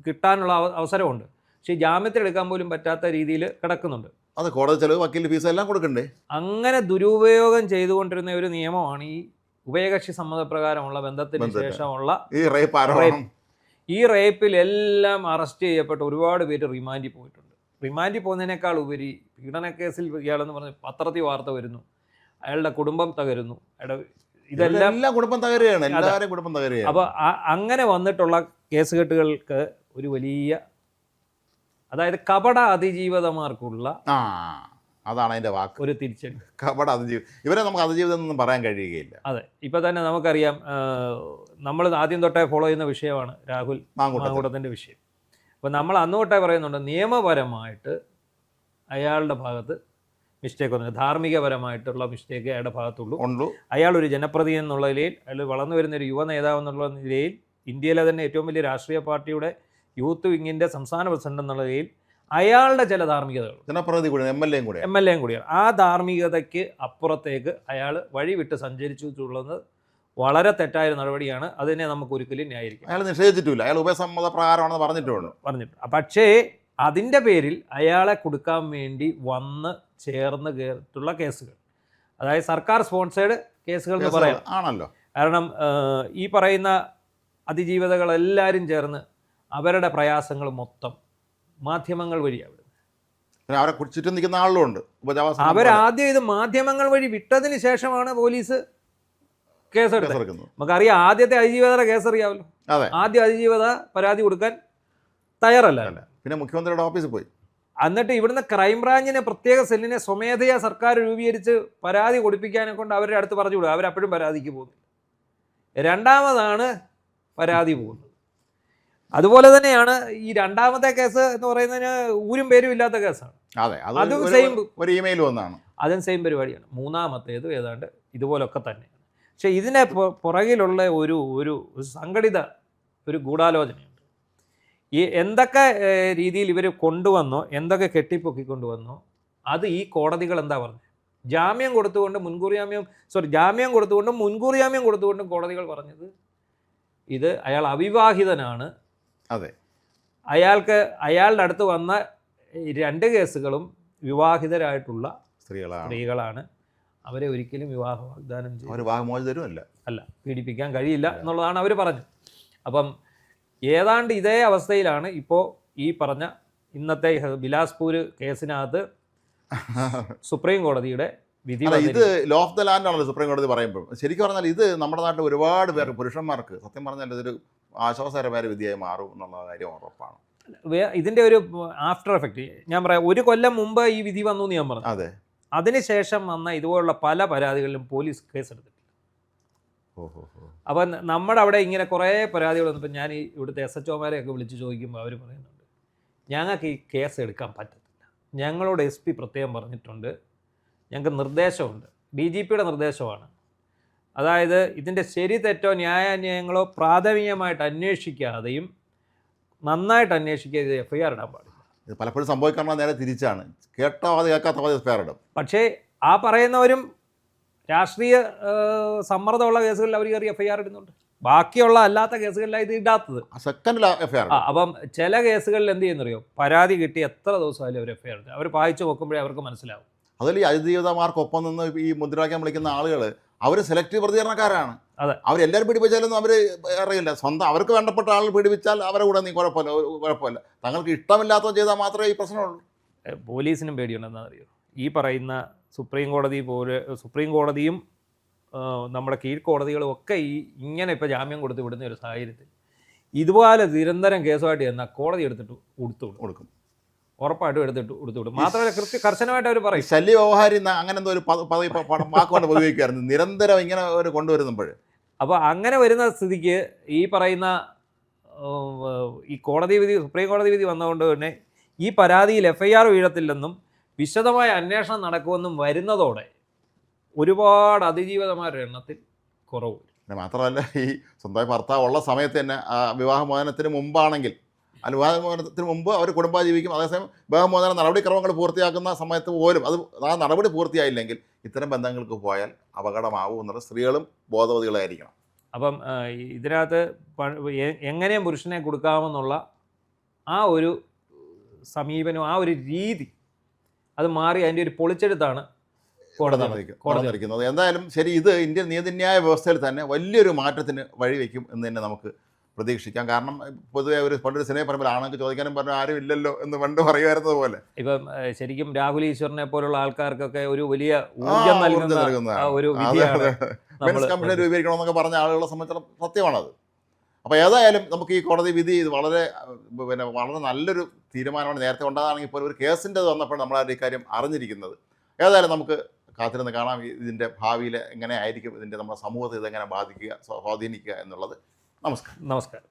കിട്ടാനുള്ള അവസരമുണ്ട്, പക്ഷേ ജാമ്യത്തിൽ എടുക്കാൻ പോലും പറ്റാത്ത രീതിയിൽ കിടക്കുന്നുണ്ട്. അത് കോടതി ചെലവ്, വക്കീൽ ഫീസ് എല്ലാം കൊടുക്കണ്ടേ? അങ്ങനെ ദുരുപയോഗം ചെയ്തുകൊണ്ടിരുന്ന ഒരു നിയമമാണ് ഈ ഉഭയകക്ഷി സമ്മതപ്രകാരമുള്ള ബന്ധത്തിന് ശേഷമുള്ള ഈ റേപ്പിൽ എല്ലാം അറസ്റ്റ് ചെയ്യപ്പെട്ട ഒരുപാട് പേര് റിമാൻഡിൽ പോയിട്ടുണ്ട്. റിമാൻഡിൽ പോകുന്നതിനേക്കാൾ ഉപരി പീഡനക്കേസിൽ ഇയാളെന്ന് പറഞ്ഞ് പത്രത്തിൽ വാർത്ത വരുന്നു, അയാളുടെ കുടുംബം തകരുന്നു, ഇതെല്ലാം കുടുംബം തകരുകയാണ്, എല്ലാവരും കുടുംബം തകരുകയാണ്. അപ്പോൾ അങ്ങനെ വന്നിട്ടുള്ള കേസുകെട്ടുകൾക്ക് ഒരു വലിയ, അതായത് കപട അതിജീവിതമാർക്കുള്ള അതാണ് അതിൻ്റെ വാക്ക്, ഒരു തിരിച്ചടി. കപട അതിജീവിതം, ഇവരെ നമുക്ക് അതിജീവിതം എന്നൊന്നും പറയാൻ കഴിയുകയില്ല. അതെ, ഇപ്പം തന്നെ നമുക്കറിയാം, നമ്മൾ ആദ്യം തൊട്ടേ ഫോളോ ചെയ്യുന്ന വിഷയമാണ് രാഹുൽ മാങ്കൂട്ടത്തിൻ്റെ വിഷയം. അപ്പോൾ നമ്മൾ അന്ന് തൊട്ടേ പറയുന്നുണ്ട്, നിയമപരമായിട്ട് അയാളുടെ ഭാഗത്ത് മിസ്റ്റേക്ക് ഒന്നുമില്ല, ധാർമ്മികപരമായിട്ടുള്ള മിസ്റ്റേക്ക് അയാളുടെ ഭാഗത്തുള്ളൂ. അയാളൊരു ജനപ്രതി എന്നുള്ള നിലയിൽ, അയാൾ വളർന്നു വരുന്നൊരു യുവ നേതാവ് എന്നുള്ള നിലയിൽ, ഇന്ത്യയിലെ തന്നെ ഏറ്റവും വലിയ രാഷ്ട്രീയ പാർട്ടിയുടെ യൂത്ത് വിങ്ങിൻ്റെ സംസ്ഥാന പ്രസിഡന്റ് എന്നുള്ള നിലയിൽ അയാളുടെ ചില ധാർമ്മികതകൾ, ജനപ്രതി കൂടി എം എൽ എയും കൂടിയാണ്. ആ ധാർമ്മികതയ്ക്ക് അപ്പുറത്തേക്ക് അയാൾ വഴിവിട്ട് സഞ്ചരിച്ചിട്ടുള്ളത് വളരെ തെറ്റായ നടപടിയാണ്. അതിനെ നമുക്ക് ഒരിക്കലും ന്യായീകരിക്കാം. അയാൾ നിഷേധിച്ചിട്ടില്ല, അയാൾ ഉഭയസമ്മത പ്രകാരമാണെന്ന് പറഞ്ഞിട്ടുണ്ട്. പക്ഷേ അതിൻ്റെ പേരിൽ അയാളെ കൊടുക്കാൻ വേണ്ടി വന്ന് ചേർന്ന് കയറിയിട്ടുള്ള കേസുകൾ, അതായത് സർക്കാർ സ്പോൺസേഡ് കേസുകൾ എന്ന് പറയാം ആണല്ലോ. കാരണം ഈ പറയുന്ന അതിജീവിതകളെല്ലാവരും ചേർന്ന് അവരുടെ പ്രയാസങ്ങൾ മൊത്തം മാധ്യമങ്ങൾ വഴിയാണ്. അവരെ ചുറ്റും നിൽക്കുന്ന ആളുകളുണ്ട്. അവരാദ്യം ഇത് മാധ്യമങ്ങൾ വഴി വിട്ടതിന് ശേഷമാണ് പോലീസ് കേസെടുത്തത്. നമുക്കറിയാം, ആദ്യത്തെ അതിജീവിതയുടെ കേസറിയാമല്ലോ. ആദ്യം അതിജീവിത പരാതി കൊടുക്കാൻ തയ്യാറല്ല, പിന്നെ മുഖ്യമന്ത്രിയുടെ ഓഫീസിൽ പോയി. എന്നിട്ട് ഇവിടുന്ന് ക്രൈംബ്രാഞ്ചിനെ പ്രത്യേക സെല്ലിനെ സ്വമേധയാ സർക്കാർ രൂപീകരിച്ച് പരാതി കൊടുപ്പിക്കാനെ കൊണ്ട് അവരുടെ അടുത്ത് പറഞ്ഞു വിടുക. അവരപ്പോഴും പരാതിക്ക് പോകുന്നു. രണ്ടാമതാണ് പരാതി പോകുന്നത്. അതുപോലെ തന്നെയാണ് ഈ രണ്ടാമത്തെ കേസ് എന്ന് പറയുന്നതിന് ഊരും പേരും ഇല്ലാത്ത കേസാണ്. അതെ, അതും സെയിം ഒരു ഇമെയിൽ വന്നാണ്. അതും സെയിം പരിപാടിയാണ്. മൂന്നാമത്തേതും ഏതാണ്ട് ഇതുപോലൊക്കെ തന്നെയാണ്. പക്ഷെ ഇതിനെ പുറകിലുള്ള ഒരു സംഘടിത ഒരു ഗൂഢാലോചനയുണ്ട്. ഈ എന്തൊക്കെ രീതിയിൽ ഇവർ കൊണ്ടുവന്നോ, എന്തൊക്കെ കെട്ടിപ്പൊക്കിക്കൊണ്ടുവന്നോ, അത് ഈ കോടതികൾ എന്താ പറഞ്ഞത്, ജാമ്യം കൊടുത്തുകൊണ്ടും മുൻകൂർ ജാമ്യം കൊടുത്തുകൊണ്ടും കോടതികൾ പറഞ്ഞത് ഇത് അയാൾ അവിവാഹിതനാണ്. അതെ, അയാളുടെ അടുത്ത് വന്ന 2 കേസുകളും വിവാഹിതരായിട്ടുള്ള സ്ത്രീകളാണ്. അവരെ ഒരിക്കലും വിവാഹ വാഗ്ദാനം അല്ല പീഡിപ്പിക്കാൻ കഴിയില്ല എന്നുള്ളതാണ് അവർ പറഞ്ഞത്. അപ്പം ഏതാണ്ട് ഇതേ അവസ്ഥയിലാണ് ഇപ്പോൾ ഈ പറഞ്ഞ ഇന്നത്തെ ബിലാസ്പൂർ കേസിനകത്ത് സുപ്രീം കോടതിയുടെ വിധി. ഇത് ലോ ഓഫ് ദ ലാൻഡ് ആണല്ലോ സുപ്രീം കോടതി പറയുമ്പോൾ. ശരിക്കും പറഞ്ഞാൽ ഇത് നമ്മുടെ നാട്ടിൽ ഒരുപാട് പേർ, പുരുഷന്മാർക്ക് സത്യം പറഞ്ഞാൽ ഇതൊരു ആശ്വാസകരമായ വിധിയായി മാറും എന്നുള്ള കാര്യം ഉറപ്പാണ്. ഇതിൻ്റെ ഒരു ആഫ്റ്റർ എഫക്റ്റ് ഞാൻ പറയാം. 1 കൊല്ലം മുമ്പ് ഈ വിധി വന്നു എന്ന് ഞാൻ പറഞ്ഞു. അതെ, അതിനുശേഷം വന്ന ഇതുപോലുള്ള പല പരാതികളിലും പോലീസ് കേസെടുത്തിട്ടില്ല. അപ്പം നമ്മുടെ അവിടെ ഇങ്ങനെ കുറേ പരാതികൾ വന്നപ്പോൾ ഞാൻ ഇവിടുത്തെ SHOമാരെയൊക്കെ വിളിച്ച് ചോദിക്കുമ്പോൾ അവർ പറയുന്നുണ്ട്, ഞങ്ങൾക്ക് ഈ കേസ് എടുക്കാൻ പറ്റത്തില്ല, ഞങ്ങളോട് SP പ്രത്യേകം പറഞ്ഞിട്ടുണ്ട്, ഞങ്ങൾക്ക് നിർദ്ദേശമുണ്ട്, DGPയുടെ നിർദ്ദേശമാണ്. അതായത് ഇതിൻ്റെ ശരി തെറ്റോ ന്യായാന്യായങ്ങളോ പ്രാഥമികമായിട്ട് അന്വേഷിക്കാതെയും നന്നായിട്ട് അന്വേഷിക്കാതെ FIR ഇടാൻ പാടില്ല. ഇത് പലപ്പോഴും സംഭവിക്കാൻ നേരെ തിരിച്ചാണ്, കേട്ടാവാതെ കേൾക്കാത്ത FIR ഇടും. പക്ഷേ ആ പറയുന്നവരും രാഷ്ട്രീയ സമ്മർദ്ദമുള്ള കേസുകളിൽ അവർ കയറി FIR ഇടുന്നുണ്ട്. ബാക്കിയുള്ള അല്ലാത്ത കേസുകളിലാണ് ഇത് ഇടാത്തത്. അപ്പം ചില കേസുകളിൽ എന്ത് ചെയ്യുന്നറിയോ, പരാതി കിട്ടി എത്ര ദിവസമായാലും അവർ FIR ഇടും. അവർ വായിച്ചു നോക്കുമ്പോഴേ അവർക്ക് മനസ്സിലാവും. അതിൽ ഈ അതിജീവിതമാർക്കൊപ്പം നിന്ന് ഈ മുദ്രാവാക്യം വിളിക്കുന്ന ആളുകൾ അവർ സെലക്റ്റീവ് പ്രതികരണക്കാരാണ്. അതെ, അവരെല്ലാവരും പീഡിപ്പിച്ചാലൊന്നും അവർ അറിയില്ല. സ്വന്തം അവർക്ക് വേണ്ടപ്പെട്ട ആൾ പീഡിപ്പിച്ചാൽ അവരെ കൂടെ നീ കുഴപ്പമില്ല. തങ്ങൾക്ക് ഇഷ്ടമില്ലാത്തത് ചെയ്താൽ മാത്രമേ ഈ പ്രശ്നമുള്ളൂ. പോലീസിനും പേടിയുണ്ടെന്നറിയോ, ഈ പറയുന്ന സുപ്രീം കോടതിയും നമ്മുടെ കീഴ്ക്കോടതികളും ഒക്കെ ഇങ്ങനെ ഇപ്പോൾ ജാമ്യം കൊടുത്ത് വിടുന്ന ഒരു സാഹചര്യത്തിൽ ഇതുപോലെ നിരന്തരം കേസുമായിട്ട് ചെന്നാൽ കോടതി എടുത്തിട്ട് കൊടുക്കും, ഉറപ്പായിട്ടും എടുത്തിട്ട് കൊടുത്തുവിടും. മാത്രമല്ല കർശനമായിട്ട് അവർ പറയും ശല്യ വ്യവഹാരി അങ്ങനെ എന്തോ ഒരു വാക്കുകൊണ്ട് ഉപയോഗിക്കായിരുന്നു നിരന്തരം ഇങ്ങനെ അവർ കൊണ്ടുവരുമ്പോൾ. അപ്പോൾ അങ്ങനെ വരുന്ന സ്ഥിതിക്ക് ഈ പറയുന്ന ഈ സുപ്രീം കോടതി വിധി വന്നതുകൊണ്ട് തന്നെ ഈ പരാതിയിൽ FIR വീഴത്തില്ലെന്നും വിശദമായ അന്വേഷണം നടക്കുമെന്നും വരുന്നതോടെ ഒരുപാട് അതിജീവിതമാരുടെ എണ്ണത്തിൽ കുറവ് വരും. മാത്രമല്ല ഈ സ്വന്തമായി ഭർത്താവ് ഉള്ള സമയത്ത് തന്നെ വിവാഹമോചനത്തിന് മുമ്പാണെങ്കിൽ വിവാഹമോചനത്തിന് മുമ്പ് അവർ കുടുംബം ജീവിക്കും. അതേസമയം വിവാഹമോചന നടപടിക്രമങ്ങൾ പൂർത്തിയാക്കുന്ന സമയത്ത് പോലും ആ നടപടി പൂർത്തിയായില്ലെങ്കിൽ ഇത്തരം ബന്ധങ്ങൾക്ക് പോയാൽ അപകടമാവും എന്നുള്ള സ്ത്രീകളും ബോധവതികളായിരിക്കണം. അപ്പം ഇതിനകത്ത് എങ്ങനെയും പുരുഷനെ കൊടുക്കാമെന്നുള്ള ആ ഒരു സമീപനം, ആ ഒരു രീതി അത് മാറി അതിൻ്റെ ഒരു പൊളിച്ചെടുത്താണ് കോടതി നടക്കുന്നത്. എന്തായാലും ശരി, ഇത് ഇന്ത്യൻ നീതിന്യായ വ്യവസ്ഥയിൽ തന്നെ വലിയൊരു മാറ്റത്തിന് വഴിവെക്കും എന്ന് തന്നെ നമുക്ക് പ്രതീക്ഷിക്കാം. കാരണം പൊതുവെ പണ്ടൊരു സിനിമ പറയുമ്പോൾ ആണെങ്കിൽ ചോദിക്കാനും പറഞ്ഞാൽ ആരും ഇല്ലല്ലോ എന്ന് പണ്ട് പറയുമായിരുന്നത് പോലെ ഇപ്പം ശരിക്കും രാഹുൽ ഈശ്വറിനെ പോലുള്ള ആൾക്കാർക്കൊക്കെ ഒരു വലിയ ഊർജ്ജം നൽകുന്ന ഒരു വിധിയാണ് കമ്മീഷൻ രൂപീകരിക്കണമെന്നൊക്കെ പറഞ്ഞ ആളുകളെ സംബന്ധിച്ചിടത്തോളം സത്യമാണത്. അപ്പോൾ ഏതായാലും നമുക്ക് ഈ കോടതി വിധി ഇത് വളരെ നല്ലൊരു തീരുമാനമാണ്. നേരത്തെ ഉണ്ടാകുകയാണെങ്കിൽ പോലും ഒരു കേസിൻ്റെ വന്നപ്പോൾ നമ്മളാരുടെ ഇക്കാര്യം അറിഞ്ഞിരിക്കുന്നത്. ഏതായാലും നമുക്ക് കാത്തിരുന്ന് കാണാം ഇതിൻ്റെ ഭാവിയിൽ എങ്ങനെ ആയിരിക്കും, ഇതിൻ്റെ നമ്മുടെ സമൂഹത്തെ ഇതെങ്ങനെ സ്വാധീനിക്കുക എന്നുള്ളത്. നമസ്കാരം.